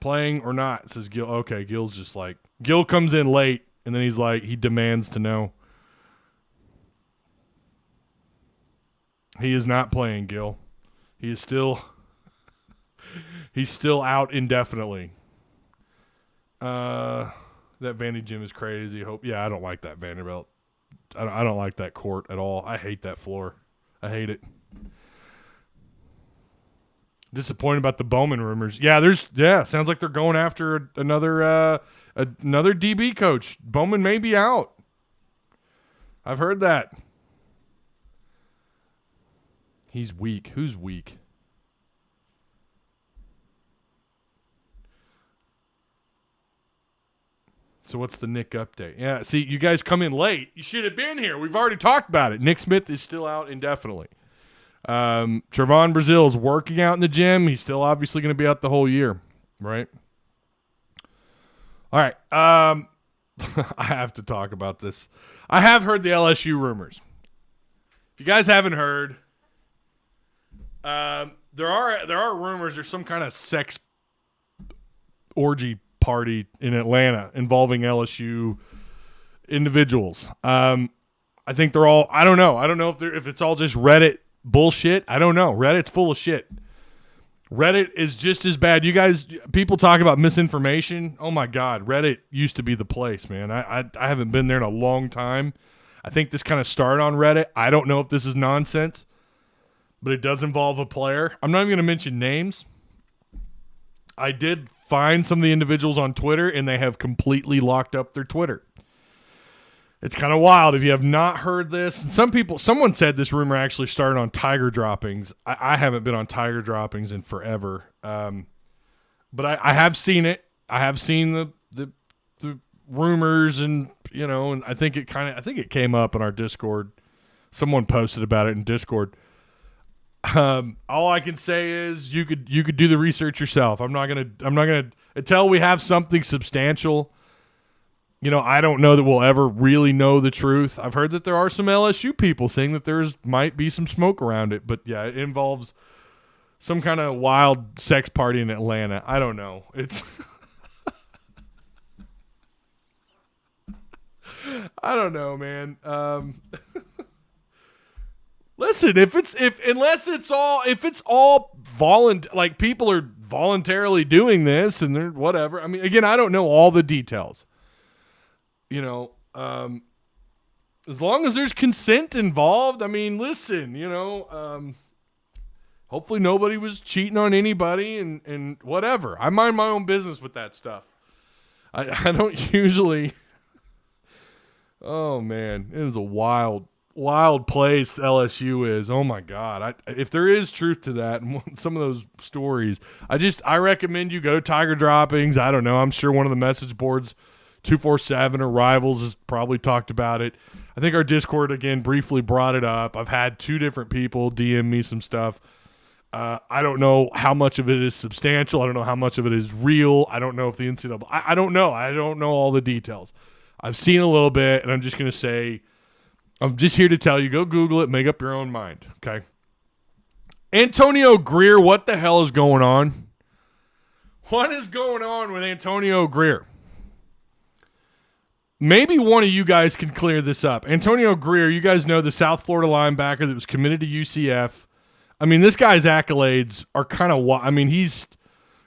Playing or not, says Gil. Okay, Gil's just like, Gil comes in late, and then he's like, he demands to know. He is not playing, Gil. He is still, he's still out indefinitely. That Vandy gym is crazy. I don't like that Vanderbilt. I don't like that court at all. I hate that floor. I hate it. Disappointed about the Bowman rumors. Sounds like they're going after another DB coach. Bowman may be out. I've heard that. He's weak. Who's weak? So what's the Nick update? Yeah, see, you guys come in late. You should have been here. We've already talked about it. Nick Smith is still out indefinitely. Trevon Brazil is working out in the gym. He's still obviously going to be out the whole year, right? All right. I have to talk about this. I have heard the LSU rumors. If you guys haven't heard, there are rumors there's some kind of sex orgy party in Atlanta involving LSU individuals. I think they're all. I don't know. I don't know if it's all just Reddit bullshit. I don't know. Reddit's full of shit. Reddit is just as bad. You guys, people talk about misinformation. Oh my God, Reddit used to be the place, man. I haven't been there in a long time. I think this kind of started on Reddit. I don't know if this is nonsense, but it does involve a player. I'm not even going to mention names. I did find some of the individuals on Twitter, and they have completely locked up their Twitter. It's kind of wild if you have not heard this. And someone said this rumor actually started on Tiger Droppings. I haven't been on Tiger Droppings in forever. But I have seen it. I have seen the rumors, and and I think it came up in our Discord. Someone posted about it in Discord. All I can say is you could do the research yourself. I'm not gonna until we have something substantial. I don't know that we'll ever really know the truth. I've heard that there are some LSU people saying that might be some smoke around it, but yeah, it involves some kind of wild sex party in Atlanta. I don't know. It's I don't know, man. Listen, if it's all like people are voluntarily doing this and they're whatever. I mean, again, I don't know all the details. as long as there's consent involved, I mean, listen, hopefully nobody was cheating on anybody and whatever. I mind my own business with that stuff. I don't usually. Oh, man. It is a wild place LSU is. Oh, my God. If there is truth to that and some of those stories, I recommend you go to Tiger Droppings. I don't know. I'm sure one of the message boards, 247 or Rivals, has probably talked about it. I think our Discord, again, briefly brought it up. I've had 2 different people DM me some stuff. I don't know how much of it is substantial. I don't know how much of it is real. I don't know if the NCAA – I don't know. I don't know all the details. I've seen a little bit, and I'm just going to say I'm just here to tell you, go Google it, make up your own mind, okay? Antonio Grier, what the hell is going on? What is going on with Antonio Grier? Maybe one of you guys can clear this up. Antonio Grier, you guys know the South Florida linebacker that was committed to UCF. I mean, this guy's accolades are kind of – I mean, there's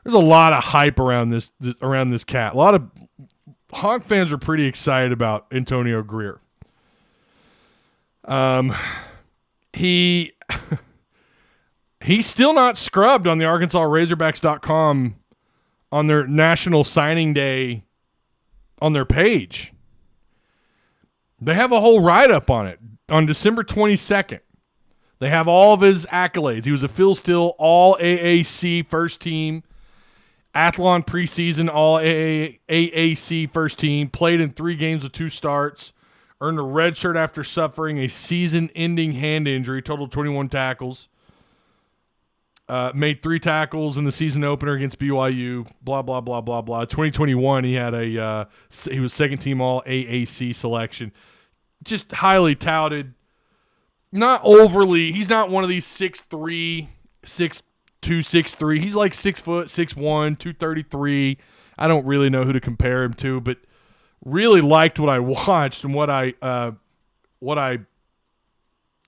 a lot of hype around this cat. A lot of Honk fans are pretty excited about Antonio Grier. He's still not scrubbed on the ArkansasRazorbacks.com on their National Signing Day on their page. They have a whole write-up on it on December 22nd. They have all of his accolades. He was a Phil Steele All-AAC first team, Athlon preseason All-AAC first team, played in 3 games with 2 starts, earned a red shirt after suffering a season-ending hand injury, totaled 21 tackles, made 3 tackles in the season opener against BYU, blah, blah, blah, blah, blah. 2021, he had he was second-team All-AAC selection. Just highly touted. Not overly. He's not one of these 6'3", 6'2", 6'3". He's like 6 foot, 6'1", 233. I don't really know who to compare him to, but really liked what I watched and what I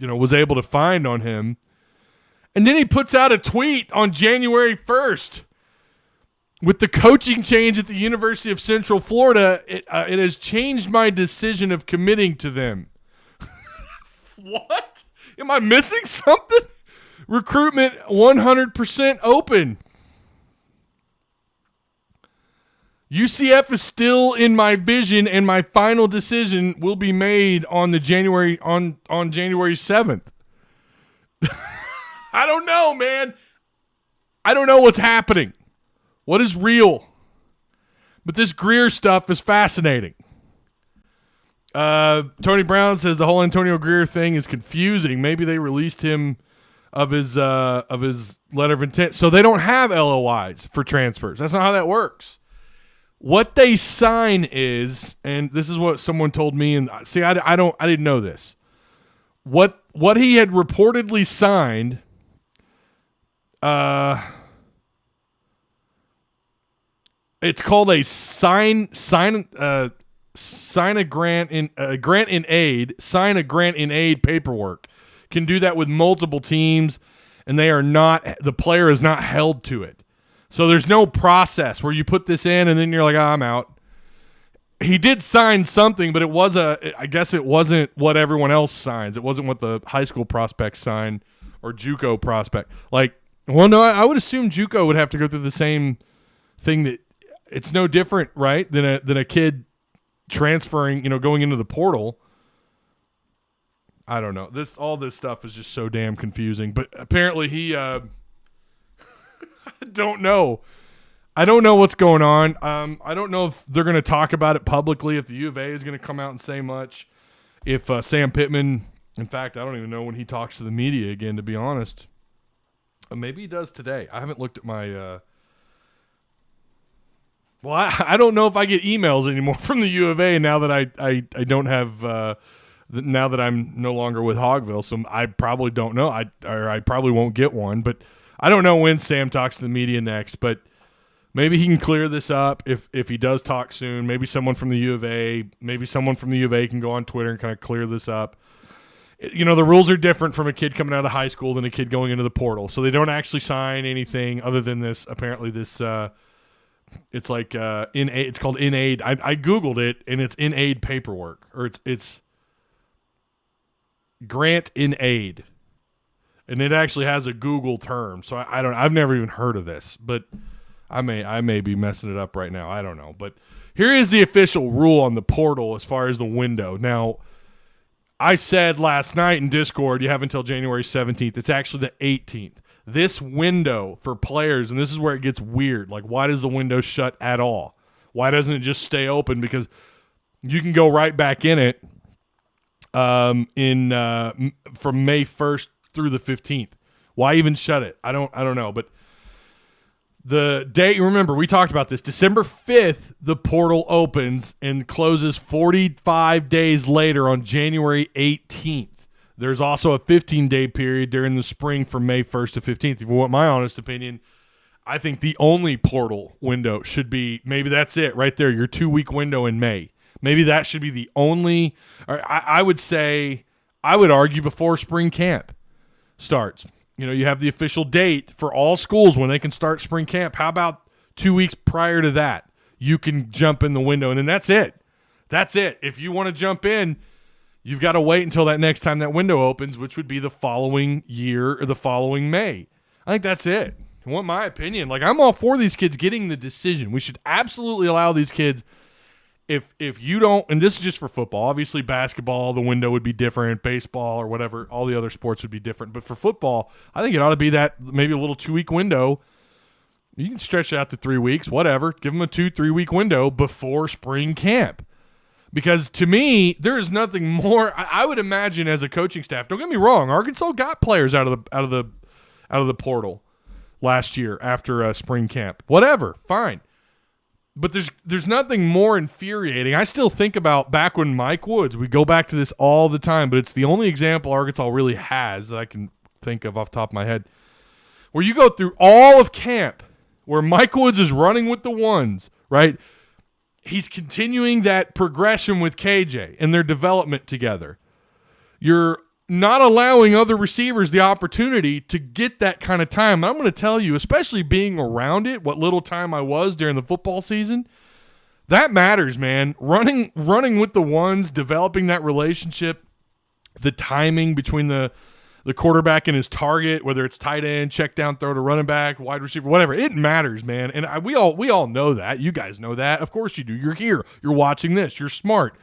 was able to find on him. And then he puts out a tweet on January 1st. With the coaching change at the University of Central Florida, it has changed my decision of committing to them. What? Am I missing something? Recruitment 100% open. UCF is still in my vision, and my final decision will be made on January 7th. I don't know, man. I don't know what's happening. What is real? But this Grier stuff is fascinating. Tony Brown says the whole Antonio Grier thing is confusing. Maybe they released him of his letter of intent, so they don't have LOIs for transfers. That's not how that works. What they sign is, and this is what someone told me, and see, I didn't know this. What he had reportedly signed, it's called a sign a grant in aid paperwork. Can do that with multiple teams, and the player is not held to it. So there's no process where you put this in and then you're like, I'm out. He did sign something, but I guess it wasn't what everyone else signs. It wasn't what the high school prospects sign or JUCO prospect. I would assume JUCO would have to go through the same thing. That it's no different, right, than a kid transferring, going into the portal. I don't know. All this stuff is just so damn confusing. But apparently he I don't know. I don't know what's going on. I don't know if they're going to talk about it publicly, if the U of A is going to come out and say much. If Sam Pittman, in fact, I don't even know when he talks to the media again, to be honest. Maybe he does today. I haven't looked at my I don't know if I get emails anymore from the U of A now that I don't have now that I'm no longer with Hogville, so I probably don't know. I probably won't get one, but I don't know when Sam talks to the media next, but maybe he can clear this up if he does talk soon. Maybe someone from the U of A can go on Twitter and kind of clear this up. The rules are different from a kid coming out of high school than a kid going into the portal, so they don't actually sign anything other than this. Apparently, this it's like it's called in aid. I googled it and it's in aid paperwork, or it's grant in aid. And it actually has a Google term. So I've never even heard of this, but I may be messing it up right now. I don't know. But here is the official rule on the portal as far as the window. Now, I said last night in Discord, you have until January 17th. It's actually the 18th. This window for players, and this is where it gets weird. Like, why does the window shut at all? Why doesn't it just stay open? Because you can go right back in it from May 1st through the 15th. Why even shut it? I don't know. But the date, remember, we talked about this. December 5th, the portal opens and closes 45 days later on January 18th. There's also a 15-day period during the spring from May 1st to 15th. If you want my honest opinion, I think the only portal window should be, maybe that's it right there, your 2-week window in May. Maybe that should be the only, I would argue before spring camp starts. You know, you have the official date for all schools when they can start spring camp. How about 2 weeks prior to that? You can jump in the window, and then that's it. That's it. If you want to jump in, you've got to wait until that next time that window opens, which would be the following year or the following May. I think that's it. I want my opinion. Like, I'm all for these kids getting the decision. We should absolutely allow these kids. If you don't, and this is just for football, obviously basketball, the window would be different, baseball or whatever, all the other sports would be different. But for football, I think it ought to be that maybe a little 2-week window. You can stretch it out to 3 weeks, whatever. Give them a 2-3 week window before spring camp. Because to me, there is nothing more. I would imagine as a coaching staff, don't get me wrong, Arkansas got players out of the portal last year after spring camp. Whatever, fine. But there's nothing more infuriating. I still think about back when Mike Woods, we go back to this all the time, but it's the only example Arkansas really has that I can think of off the top of my head, where you go through all of camp, where Mike Woods is running with the ones, right? He's continuing that progression with KJ and their development together. You're not allowing other receivers the opportunity to get that kind of time. I'm going to tell you, especially being around it, what little time I was during the football season, that matters, man. Running with the ones, developing that relationship, the timing between the quarterback and his target, whether it's tight end, check down, throw to running back, wide receiver, whatever, it matters, man. And we all know that. You guys know that. Of course you do. You're here. You're watching this. You're smart.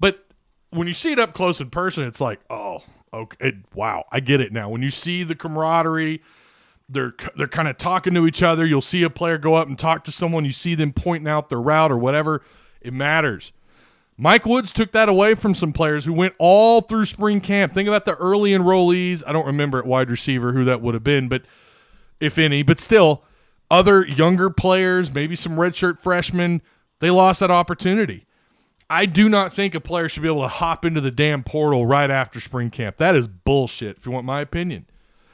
But when you see it up close in person, it's like, oh, okay, wow, I get it now. When you see the camaraderie, they're kind of talking to each other. You'll see a player go up and talk to someone. You see them pointing out their route or whatever. It matters. Mike Woods took that away from some players who went all through spring camp. Think about the early enrollees. I don't remember at wide receiver who that would have been, but if any. But still, other younger players, maybe some redshirt freshmen, they lost that opportunity. I do not think a player should be able to hop into the damn portal right after spring camp. That is bullshit, if you want my opinion.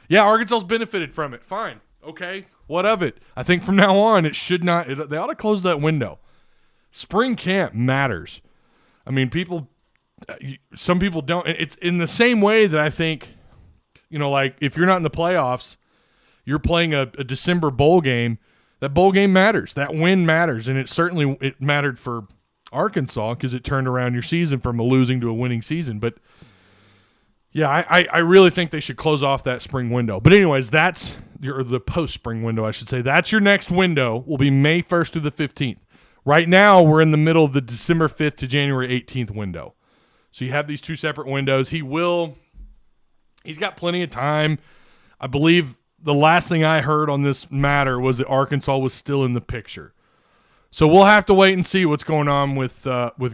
Yeah, Arkansas's benefited from it. Fine. Okay. What of it? I think from now on, it should not. They ought to close that window. Spring camp matters. I mean, some people don't. It's in the same way that I think, like if you're not in the playoffs, you're playing a December bowl game. That bowl game matters. That win matters. And it mattered for Arkansas because it turned around your season from a losing to a winning season. But yeah, I really think they should close off that spring window. But anyways, that's the post-spring window, I should say. That's your next window. Will be May 1st through the 15th. Right now, we're in the middle of the December 5th to January 18th window. So you have these two separate windows. He's got plenty of time. I believe the last thing I heard on this matter was that Arkansas was still in the picture. So we'll have to wait and see what's going on with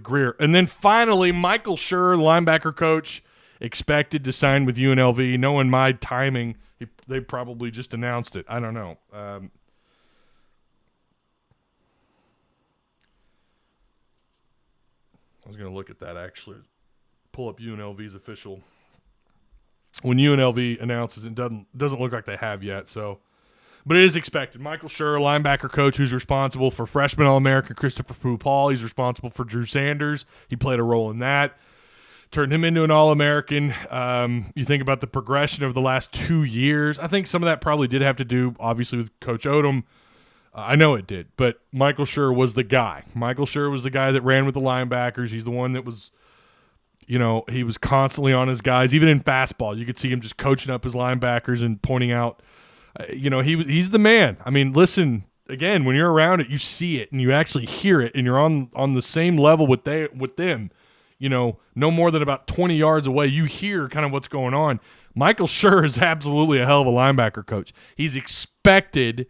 Grier. And then finally, Michael Scherer, the linebacker coach, expected to sign with UNLV. Knowing my timing, they probably just announced it. I don't know. I was going to look at that, actually. Pull up UNLV's official. When UNLV announces, it doesn't look like they have yet. So, but it is expected. Michael Scherer, linebacker coach, who's responsible for freshman All-American Christopher Pooh-Paul. He's responsible for Drew Sanders. He played a role in that. Turned him into an All-American. You think about the progression of the last 2 years. I think some of that probably did have to do, obviously, with Coach Odom. I know it did, but Michael Scherer was the guy. Michael Scherer was the guy that ran with the linebackers. He's the one that was He was constantly on his guys. Even in fastball, you could see him just coaching up his linebackers and pointing out, he's the man. I mean, listen, again, when you're around it, you see it and you actually hear it, and you're on the same level with them. No more than about 20 yards away, you hear kind of what's going on. Michael Scherer is absolutely a hell of a linebacker coach. He's expected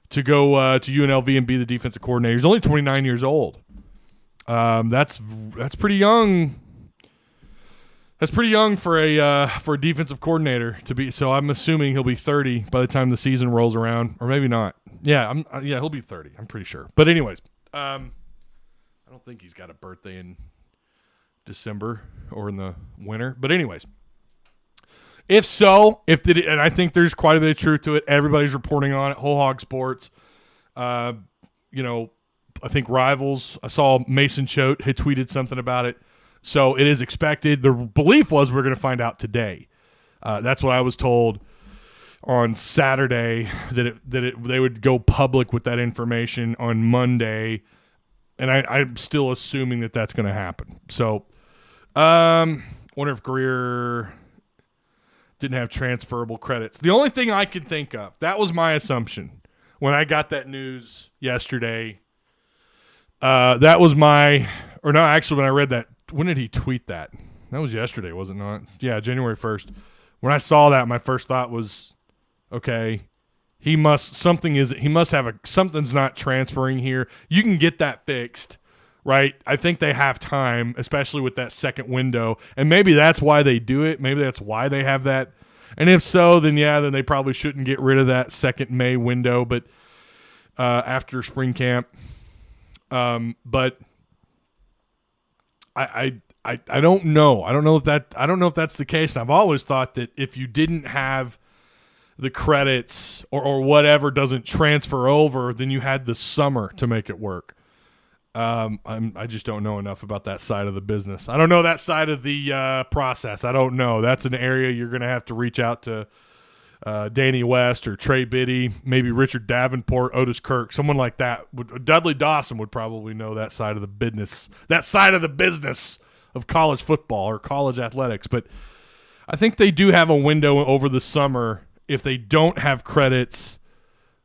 to go to UNLV and be the defensive coordinator. He's only 29 years old. That's pretty young. That's pretty young for a defensive coordinator to be. So I'm assuming he'll be 30 by the time the season rolls around, or maybe not. Yeah, he'll be 30. I'm pretty sure. But anyways, I don't think he's got a birthday in December or in the winter. But anyways, if so, and I think there's quite a bit of truth to it. Everybody's reporting on it. Whole Hog Sports. I think Rivals. I saw Mason Choate had tweeted something about it. So it is expected. The belief was we're going to find out today. That's what I was told on Saturday, that they would go public with that information on Monday, and I'm still assuming that that's going to happen. So, wonder if Grier didn't have transferable credits. The only thing I could think of, that was my assumption when I got that news yesterday. That was when I read that. When did he tweet that? That was yesterday, was it not? Yeah, January 1st. When I saw that, my first thought was, okay, something's not transferring here. You can get that fixed, right? I think they have time, especially with that second window, and maybe that's why they do it. Maybe that's why they have that. And if so, then they probably shouldn't get rid of that second May window, but after spring camp. But I don't know. I don't know if that's the case. And I've always thought that if you didn't have the credits or whatever doesn't transfer over, then you had the summer to make it work. I just don't know enough about that side of the business. I don't know that side of the process. I don't know. That's an area you're going to have to reach out to Danny West or Trey Biddy, maybe Richard Davenport, Otis Kirk, someone like that. Dudley Dawson would probably know that side of the business. That side of the business of college football or college athletics. But I think they do have a window over the summer. If they don't have credits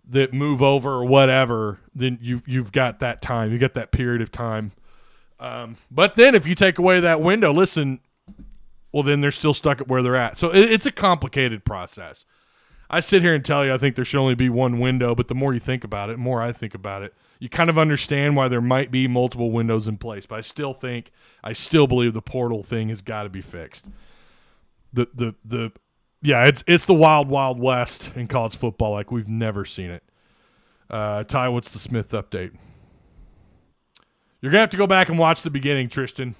that move over or whatever, then you've got that time. You got that period of time. But then if you take away that window, listen, well, then they're still stuck at where they're at. So it's a complicated process. I sit here and tell you I think there should only be one window, but the more you think about it, the more I think about it, you kind of understand why there might be multiple windows in place. But I still believe the portal thing has got to be fixed. It's the wild, wild west in college football like we've never seen it. Ty, what's the Smith update? You're going to have to go back and watch the beginning, Tristan.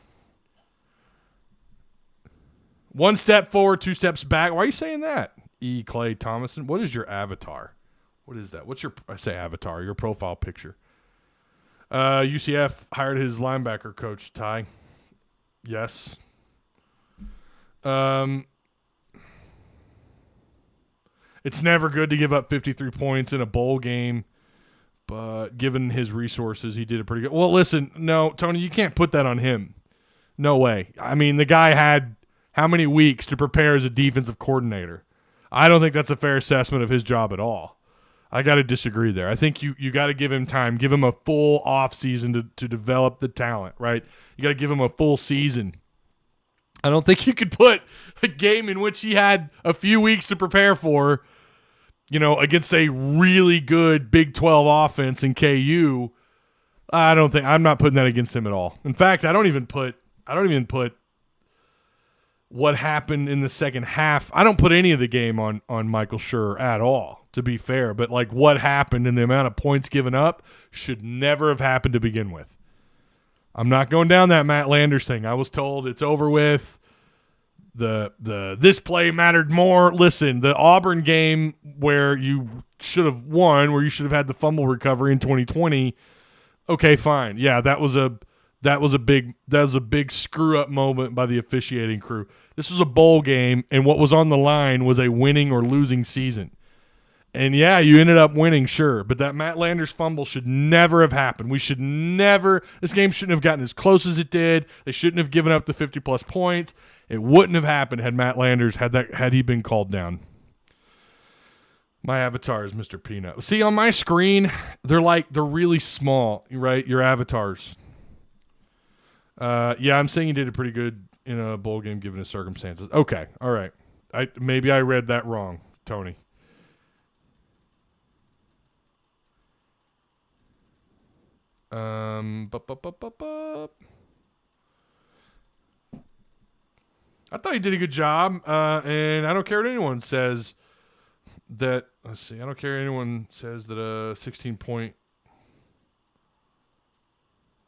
1 step forward, 2 steps back. Why are you saying that? E. Clay Thomason. What is your avatar? What is that? I say avatar, your profile picture. UCF hired his linebacker coach, Ty. Yes. It's never good to give up 53 points in a bowl game, but given his resources, he did it pretty good. Well, listen, no, Tony, you can't put that on him. No way. I mean, the guy had how many weeks to prepare as a defensive coordinator? I don't think that's a fair assessment of his job at all. I got to disagree there. I think you got to give him time, give him a full off season to develop the talent, right? You got to give him a full season. I don't think you could put a game in which he had a few weeks to prepare for, against a really good Big 12 offense in KU. I'm not putting that against him at all. In fact, I don't even put what happened in the second half. I don't put any of the game on Michael Scherer at all, to be fair. But like what happened and the amount of points given up should never have happened to begin with. I'm not going down that Matt Landers thing. I was told it's over with. This play mattered more. Listen, the Auburn game where you should have won, where you should have had the fumble recovery in 2020. Okay, fine. Yeah, that was a big screw up moment by the officiating crew. This was a bowl game, and what was on the line was a winning or losing season. And yeah, you ended up winning, sure. But that Matt Landers fumble should never have happened. This game shouldn't have gotten as close as it did. They shouldn't have given up the 50-plus points. It wouldn't have happened had Matt Landers had he been called down. My avatar is Mr. Peanut. See, on my screen, they're really small, right? Your avatars. Yeah, I'm saying you did it pretty good in a bowl game given the circumstances. Okay, all right. Maybe I read that wrong, Tony. I thought he did a good job, and I don't care what anyone says that. Let's see. I don't care what anyone says that a 16-point.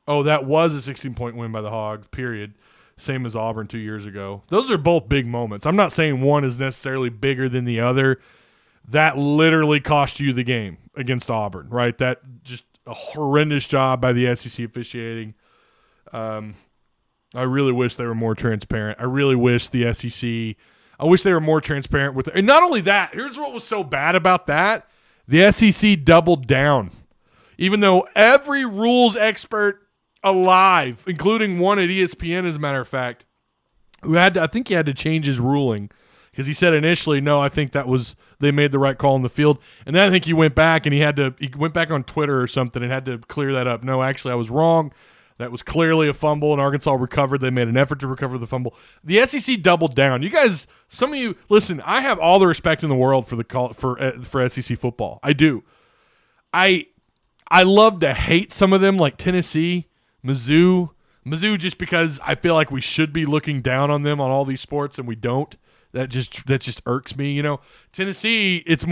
Oh, that was a 16-point win by the Hogs. Period. Same as Auburn 2 years ago. Those are both big moments. I'm not saying one is necessarily bigger than the other. That literally cost you the game against Auburn, right? That just a horrendous job by the SEC officiating. I really wish they were more transparent. I really wish the SEC – I wish they were more transparent with – and not only that, here's what was so bad about that. The SEC doubled down. Even though every rules expert alive, including one at ESPN as a matter of fact, I think he had to change his ruling because he said initially, no, I think they made the right call in the field. And then I think he went back and he went back on Twitter or something and had to clear that up. No, actually, I was wrong. That was clearly a fumble, and Arkansas recovered. They made an effort to recover the fumble. The SEC doubled down. You guys, some of you, listen, I have all the respect in the world for the call for SEC football. I do. I love to hate some of them like Tennessee, Mizzou just because I feel like we should be looking down on them on all these sports and we don't. That just irks me, you know. Tennessee, it's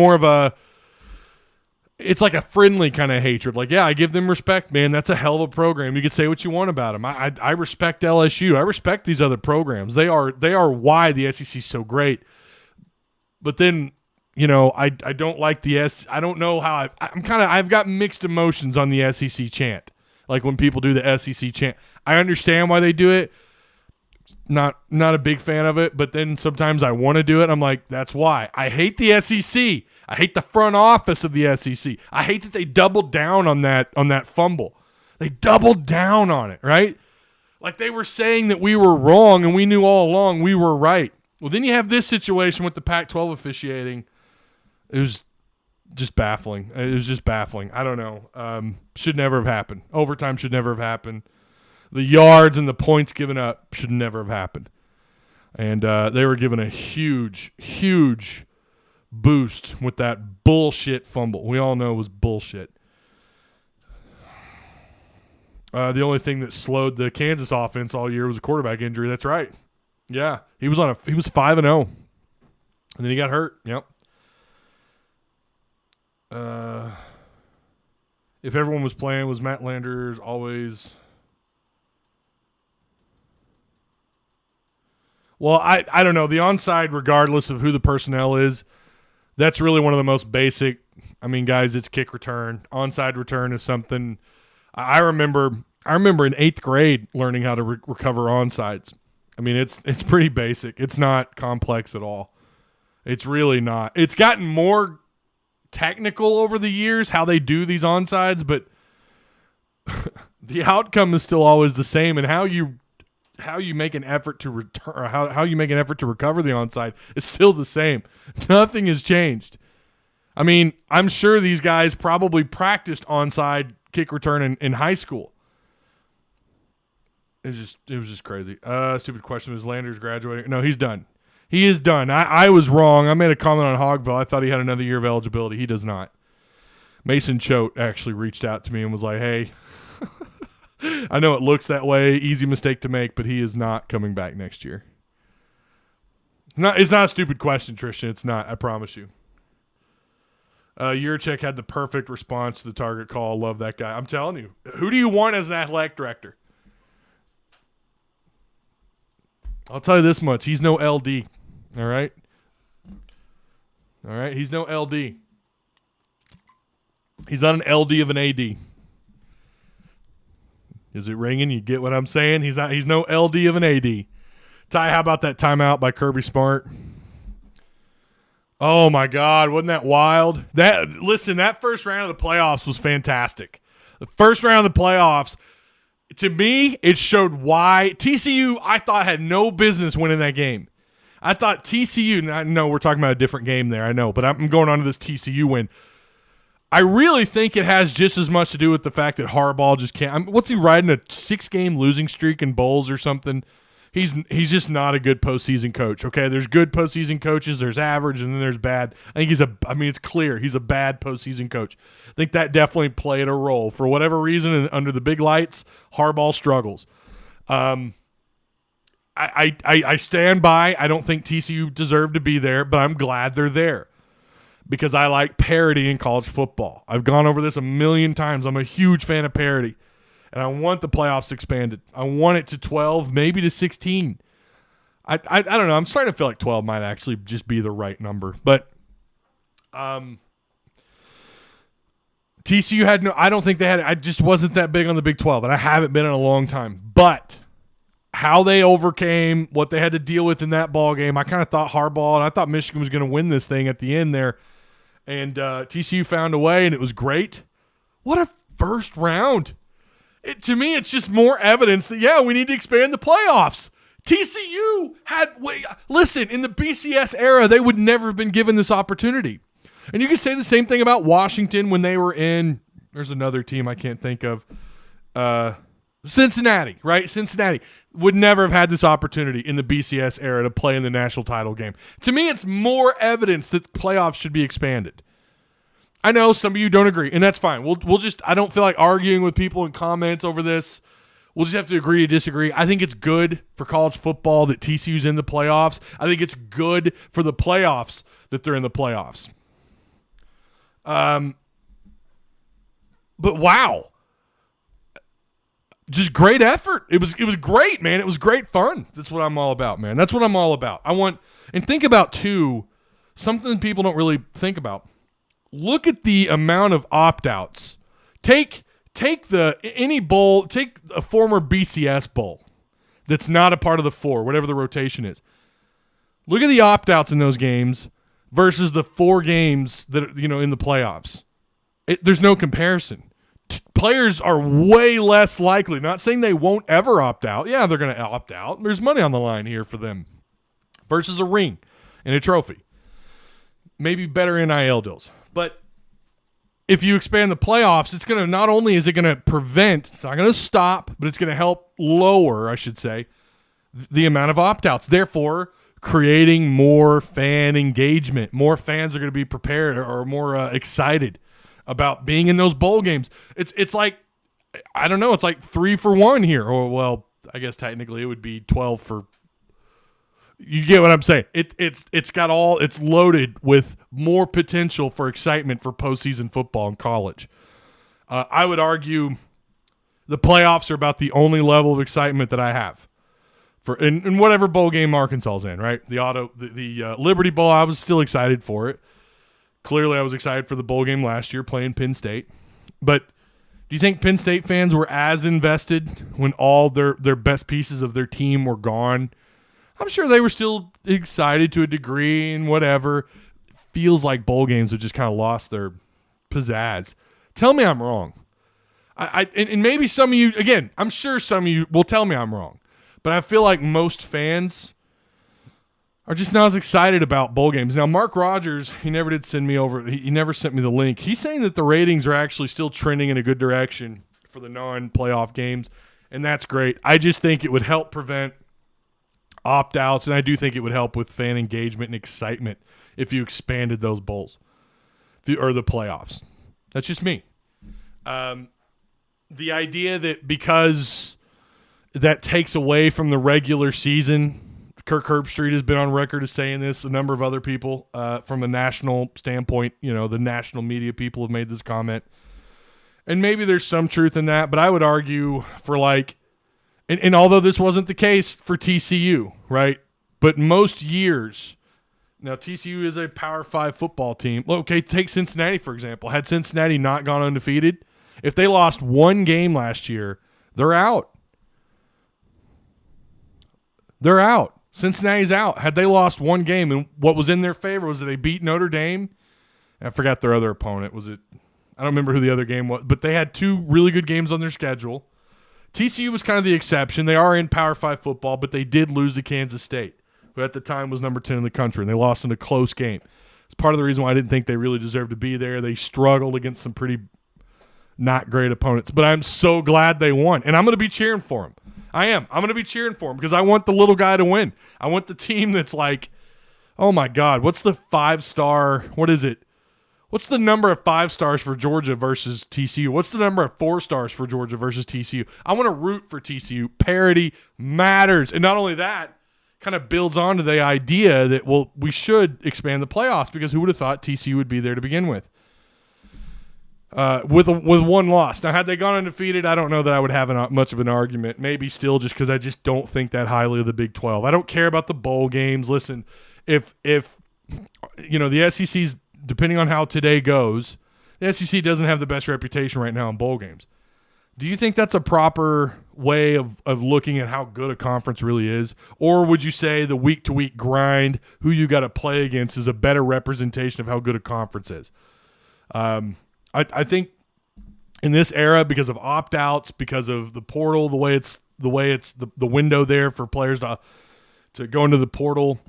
like a friendly kind of hatred. Like, yeah, I give them respect, man. That's a hell of a program. You can say what you want about them. I respect LSU. I respect these other programs. They are why the SEC is so great. But then, you know, I don't like I don't know how I've got mixed emotions on the SEC chant. Like when people do the SEC chant. I understand why they do it. Not a big fan of it, but then sometimes I want to do it. I'm like, that's why. I hate the SEC. I hate the front office of the SEC. I hate that they doubled down on that fumble. They doubled down on it, right? Like they were saying that we were wrong and we knew all along we were right. Well, then you have this situation with the Pac-12 officiating. It was just baffling. I don't know. Should never have happened. Overtime should never have happened. The yards and the points given up should never have happened. And they were given a huge, huge boost with that bullshit fumble. We all know it was bullshit. The only thing that slowed the Kansas offense all year was a quarterback injury. That's right. Yeah, he was 5-0, and then he got hurt. Yep. If everyone was playing, was Matt Landers always? Well, I don't know. The onside, regardless of who the personnel is, that's really one of the most basic. I mean, guys, it's kick return. Onside return is something I remember in 8th grade learning how to recover onsides. I mean, it's pretty basic. It's not complex at all. It's really not. It's gotten more technical over the years how they do these onsides, but the outcome is still always the same, and how you make an effort to return, or how you make an effort to recover the onside is still the same. Nothing has changed. I mean, I'm sure these guys probably practiced onside kick return in high school. It was just crazy. Stupid question. Is Landers graduating? No, he's done. He is done. I was wrong. I made a comment on Hogville. I thought he had another year of eligibility. He does not. Mason Choate actually reached out to me and was like, hey, I know it looks that way. Easy mistake to make, but he is not coming back next year. It's not a stupid question, Tristan. It's not. I promise you. Yurchek had the perfect response to the target call. Love that guy. I'm telling you. Who do you want as an athletic director? I'll tell you this much. He's no LD. All right? All right? He's no LD. He's not an LD of an AD. Is it ringing? You get what I'm saying? He's no LD of an AD. Ty, how about that timeout by Kirby Smart? Oh my God, wasn't that wild? That first round of the playoffs was fantastic. The first round of the playoffs, to me, it showed why TCU, I thought, had no business winning that game. I thought TCU, I know we're talking about a different game there, I know, but I'm going on to this TCU win. I really think it has just as much to do with the fact that Harbaugh just can't. What's he riding, a 6-game losing streak in bowls or something? He's just not a good postseason coach. Okay, there's good postseason coaches, there's average, and then there's bad. I think it's clear he's a bad postseason coach. I think that definitely played a role. For whatever reason, and under the big lights, Harbaugh struggles. I stand by. I don't think TCU deserved to be there, but I'm glad they're there because I like parity in college football. I've gone over this a million times. I'm a huge fan of parity. And I want the playoffs expanded. I want it to 12, maybe to 16. I don't know. I'm starting to feel like 12 might actually just be the right number. But TCU had I don't think they had, I just wasn't that big on the Big 12, and I haven't been in a long time. But how they overcame what they had to deal with in that ball game, I kind of thought Harbaugh, and I thought Michigan was going to win this thing at the end there. And TCU found a way, and it was great. What a first round. To me, it's just more evidence that, we need to expand the playoffs. TCU listen, in the BCS era, they would never have been given this opportunity. And you can say the same thing about Washington when they were in, there's another team I can't think of, Cincinnati, right? Cincinnati would never have had this opportunity in the BCS era to play in the national title game. To me, it's more evidence that playoffs should be expanded. I know some of you don't agree, and that's fine. We'll just, I don't feel like arguing with people in comments over this. We'll just have to agree to disagree. I think it's good for college football that TCU's in the playoffs. I think it's good for the playoffs that they're in the playoffs. But wow. Just great effort. It was great, man. It was great fun. That's what I'm all about, man. That's what I'm all about. And think about, too, something people don't really think about. Look at the amount of opt-outs. Take any bowl, take a former BCS bowl that's not a part of the 4, whatever the rotation is. Look at the opt-outs in those games versus the 4 games that are, in the playoffs. There's no comparison. Players are way less likely. Not saying they won't ever opt out. Yeah, they're going to opt out. There's money on the line here for them versus a ring and a trophy. Maybe better NIL deals. But if you expand the playoffs, it's going to, not only is it going to prevent, it's not going to stop, but it's going to help lower, I should say, the amount of opt-outs. Therefore, creating more fan engagement. More fans are going to be prepared or more excited about being in those bowl games. It's like, I don't know, it's like 3 for 1 here. Or, well, I guess technically it would be 12 for, you get what I'm saying. It's got all, it's loaded with more potential for excitement for postseason football in college. I would argue the playoffs are about the only level of excitement that I have for in whatever bowl game Arkansas is in, right? The Liberty Bowl, I was still excited for it. Clearly, I was excited for the bowl game last year playing Penn State. But do you think Penn State fans were as invested when all their best pieces of their team were gone? I'm sure they were still excited to a degree and whatever. Feels like bowl games have just kind of lost their pizzazz. Tell me I'm wrong. And maybe some of you, again, I'm sure some of you will tell me I'm wrong. But I feel like most fans are just not as excited about bowl games. Now, Mark Rogers, he never did send me over. He never sent me the link. He's saying that the ratings are actually still trending in a good direction for the non-playoff games, and that's great. I just think it would help prevent opt-outs, and I do think it would help with fan engagement and excitement if you expanded those bowls or the playoffs. That's just me. The idea that because that takes away from the regular season, Kirk Herbstreit has been on record as saying this, a number of other people from a national standpoint, the national media people have made this comment. And maybe there's some truth in that, but I would argue for and although this wasn't the case for TCU, right? But most years, now TCU is a Power 5 football team. Okay, take Cincinnati, for example. Had Cincinnati not gone undefeated, if they lost one game last year, they're out. They're out. Cincinnati's out. Had they lost one game, and what was in their favor was that they beat Notre Dame. I forgot their other opponent. Was it? I don't remember who the other game was, but they had 2 really good games on their schedule. TCU was kind of the exception. They are in Power 5 football, but they did lose to Kansas State, who at the time was number 10 in the country, and they lost in a close game. It's part of the reason why I didn't think they really deserved to be there. They struggled against some pretty not great opponents, but I'm so glad they won, and I'm going to be cheering for them. I am. I'm going to be cheering for them because I want the little guy to win. I want the team that's like, oh my God, what's the 5-star? What is it? What's the number of 5 stars for Georgia versus TCU? What's the number of 4 stars for Georgia versus TCU? I want to root for TCU. Parity matters. And not only that, kind of builds on to the idea that, well, we should expand the playoffs because who would have thought TCU would be there to begin with? With one loss. Now, had they gone undefeated, I don't know that I would have much of an argument. Maybe still just because I just don't think that highly of the Big 12. I don't care about the bowl games. Listen, if the SEC's, depending on how today goes, the SEC doesn't have the best reputation right now in bowl games. Do you think that's a proper way of looking at how good a conference really is? Or would you say the week-to-week grind, who you got to play against, is a better representation of how good a conference is? I think in this era, because of opt-outs, because of the portal, the way it's the window there for players to go into the portal,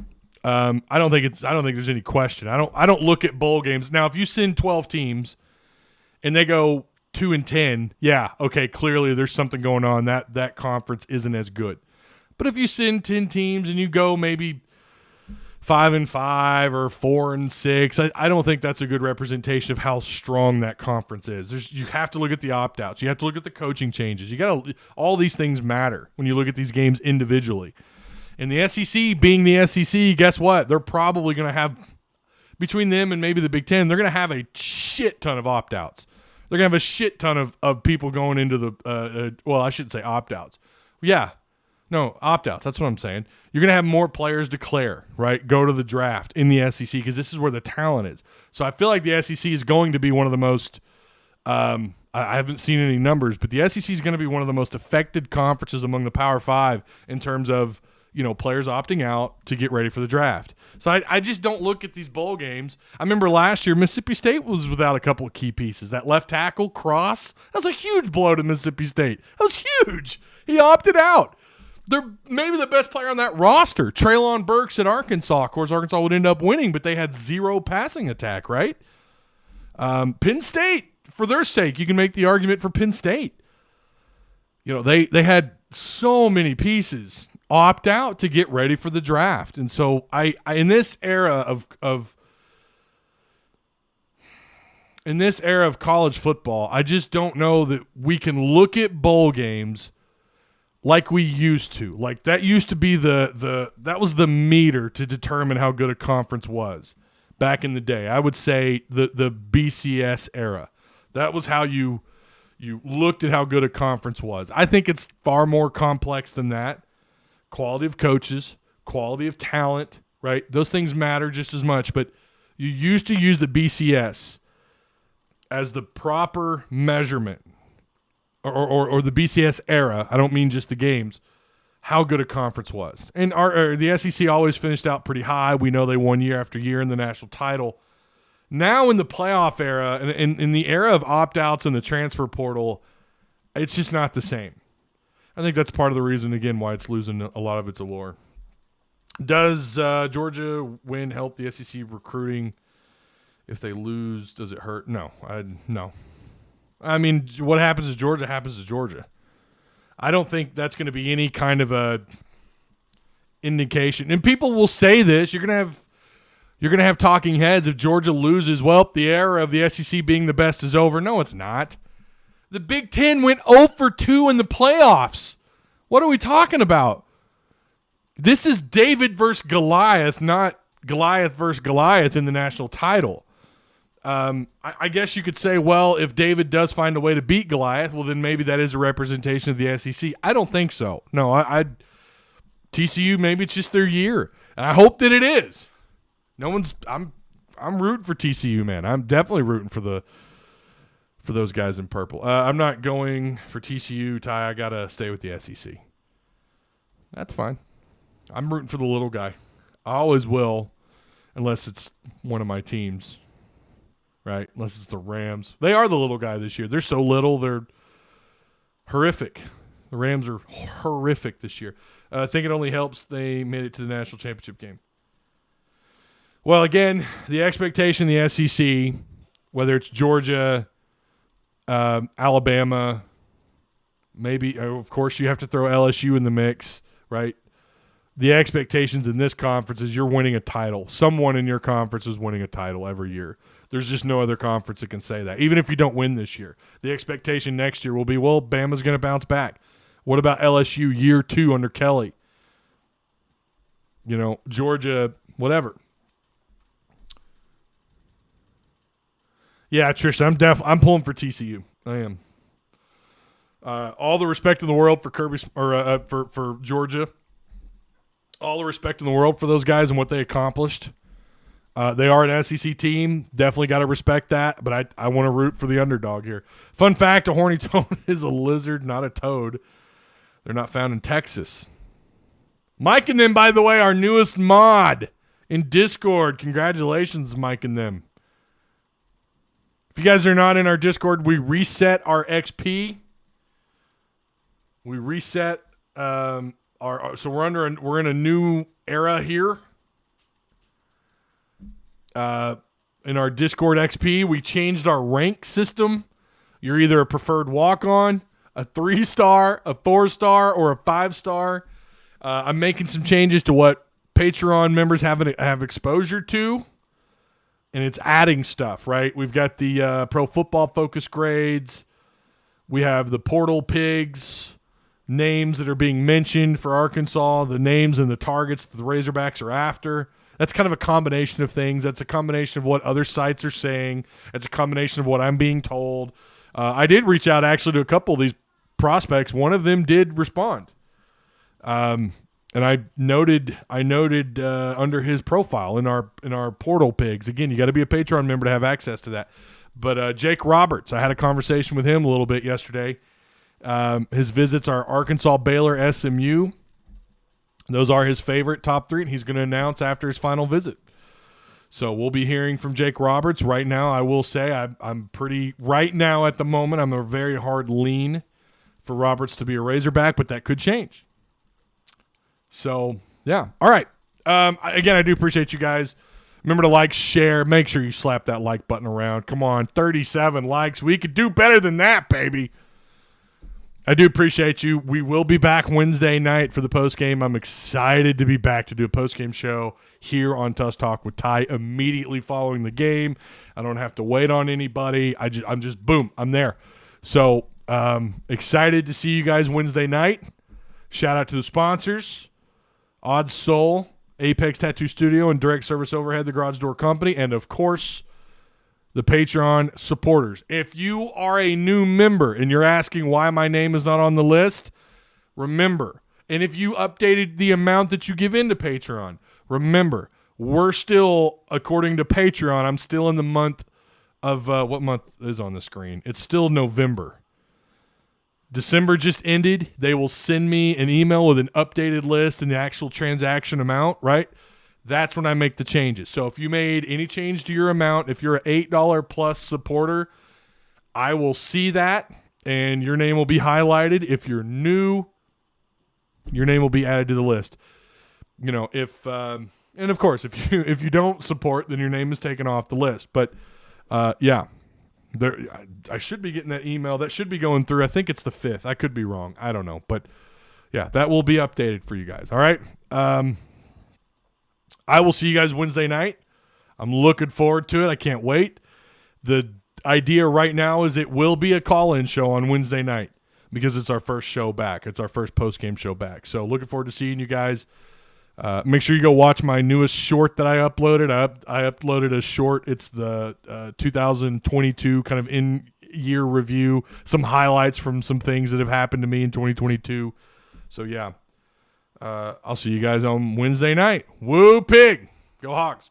I don't think there's any question. I don't look at bowl games. Now, if you send 12 teams and they go 2-10, yeah, okay, clearly there's something going on. That conference isn't as good. But if you send 10 teams and you go maybe 5-5 or 4-6, I don't think that's a good representation of how strong that conference is. You have to look at the opt-outs. You have to look at the coaching changes. All these things matter when you look at these games individually. And the SEC being the SEC, guess what? They're probably going to have, between them and maybe the Big Ten, they're going to have a shit ton of opt-outs. They're going to have a shit ton of people going into the I shouldn't say opt-outs. Yeah. No, opt-outs. That's what I'm saying. You're going to have more players declare, right? Go to the draft in the SEC because this is where the talent is. So I feel like the SEC is going to be one of the most I haven't seen any numbers, but the SEC is going to be one of the most affected conferences among the Power 5 in terms of players opting out to get ready for the draft. So I just don't look at these bowl games. I remember last year Mississippi State was without a couple of key pieces. That left tackle, Cross, that was a huge blow to Mississippi State. That was huge. He opted out. They're maybe the best player on that roster. Treylon Burks at Arkansas. Of course, Arkansas would end up winning, but they had 0 passing attack, right? Penn State, for their sake, you can make the argument for Penn State. They had so many pieces opt out to get ready for the draft. And so I in this era of college football, I just don't know that we can look at bowl games like we used to. Like that used to be that was the meter to determine how good a conference was back in the day. I would say the BCS era. That was how you looked at how good a conference was. I think it's far more complex than that. Quality of coaches, quality of talent, right? Those things matter just as much, but you used to use the BCS as the proper measurement or the BCS era. I don't mean just the games, how good a conference was. And the SEC always finished out pretty high. We know they won year after year in the national title. Now in the playoff era and in the era of opt-outs and the transfer portal, it's just not the same. I think that's part of the reason, again, why it's losing a lot of its allure. Does Georgia win help the SEC recruiting? If they lose, does it hurt? No. No. I mean, what happens to Georgia happens to Georgia. I don't think that's going to be any kind of a indication. And people will say this. You're going to have talking heads if Georgia loses. Well, the era of the SEC being the best is over. No, it's not. The Big Ten went 0-2 in the playoffs. What are we talking about? This is David versus Goliath, not Goliath versus Goliath in the national title. I guess you could say, well, if David does find a way to beat Goliath, well, then maybe that is a representation of the SEC. I don't think so. No, TCU, maybe it's just their year. And I hope that it is. I'm rooting for TCU, man. I'm definitely rooting for those guys in purple. I'm not going for TCU, Ty. I got to stay with the SEC. That's fine. I'm rooting for the little guy. I always will, unless it's one of my teams, right? Unless it's the Rams. They are the little guy this year. They're so little, they're horrific. The Rams are horrific this year. I think it only helps they made it to the national championship game. Well, again, the expectation in the SEC, whether it's Georgia, Alabama, maybe, of course, you have to throw LSU in the mix, right? The expectations in this conference is you're winning a title. Someone in your conference is winning a title every year. There's just no other conference that can say that. Even if you don't win this year, the expectation next year will be, well, Bama's going to bounce back. What about LSU year 2 under Kelly? Georgia, whatever. Yeah, Tristan, I'm pulling for TCU. I am. All the respect in the world for for Georgia. All the respect in the world for those guys and what they accomplished. They are an SEC team. Definitely got to respect that, but I want to root for the underdog here. Fun fact, a horny toad is a lizard, not a toad. They're not found in Texas. Mike and them, by the way, our newest mod in Discord. Congratulations, Mike and them. If you guys are not in our Discord, we reset our XP. We reset so we're in a new era here. In our Discord XP, we changed our rank system. You're either a preferred walk-on, a 3-star, a 4-star, or a 5-star. I'm making some changes to what Patreon members have exposure to. And it's adding stuff, right? We've got the pro football focus grades. We have the portal pigs, names that are being mentioned for Arkansas, the names and the targets that the Razorbacks are after. That's kind of a combination of things. That's a combination of what other sites are saying. It's a combination of what I'm being told. I did reach out actually to a couple of these prospects. One of them did respond. And I noted under his profile in our portal pigs. Again, you got to be a Patreon member to have access to that. But Jake Roberts, I had a conversation with him a little bit yesterday. His visits are Arkansas, Baylor, SMU. Those are his favorite top 3, and he's going to announce after his final visit. So we'll be hearing from Jake Roberts. Right now, I will say I'm pretty – right now at the moment, I'm a very hard lean for Roberts to be a Razorback, but that could change. So, yeah. All right. Again, I do appreciate you guys. Remember to like, share. Make sure you slap that like button around. Come on, 37 likes. We could do better than that, baby. I do appreciate you. We will be back Wednesday night for the postgame. I'm excited to be back to do a postgame show here on Tuss Talk with Ty immediately following the game. I don't have to wait on anybody. I'm just boom, I'm there. So excited to see you guys Wednesday night. Shout out to the sponsors, Odd Soul, Apex Tattoo Studio, and Direct Service Overhead, the Garage Door Company, and of course, the Patreon supporters. If you are a new member and you're asking why my name is not on the list, remember, and if you updated the amount that you give into Patreon, remember, we're still, according to Patreon, I'm still in the month of, what month is on the screen? It's still November. December just ended. They will send me an email with an updated list and the actual transaction amount, right? That's when I make the changes. So if you made any change to your amount, if you're an $8 plus supporter, I will see that and your name will be highlighted. If you're new, your name will be added to the list. You know, and of course, if you don't support, then your name is taken off the list. But yeah. I should be getting that email. That should be going through. I think it's the 5th. I could be wrong. I don't know. But, yeah, that will be updated for you guys. All right? I will see you guys Wednesday night. I'm looking forward to it. I can't wait. The idea right now is it will be a call-in show on Wednesday night because it's our first show back. It's our first post-game show back. So looking forward to seeing you guys. Make sure you go watch my newest short that I uploaded. I uploaded a short. It's the 2022 kind of in-year review, some highlights from some things that have happened to me in 2022. So, yeah, I'll see you guys on Wednesday night. Woo pig. Go Hawks.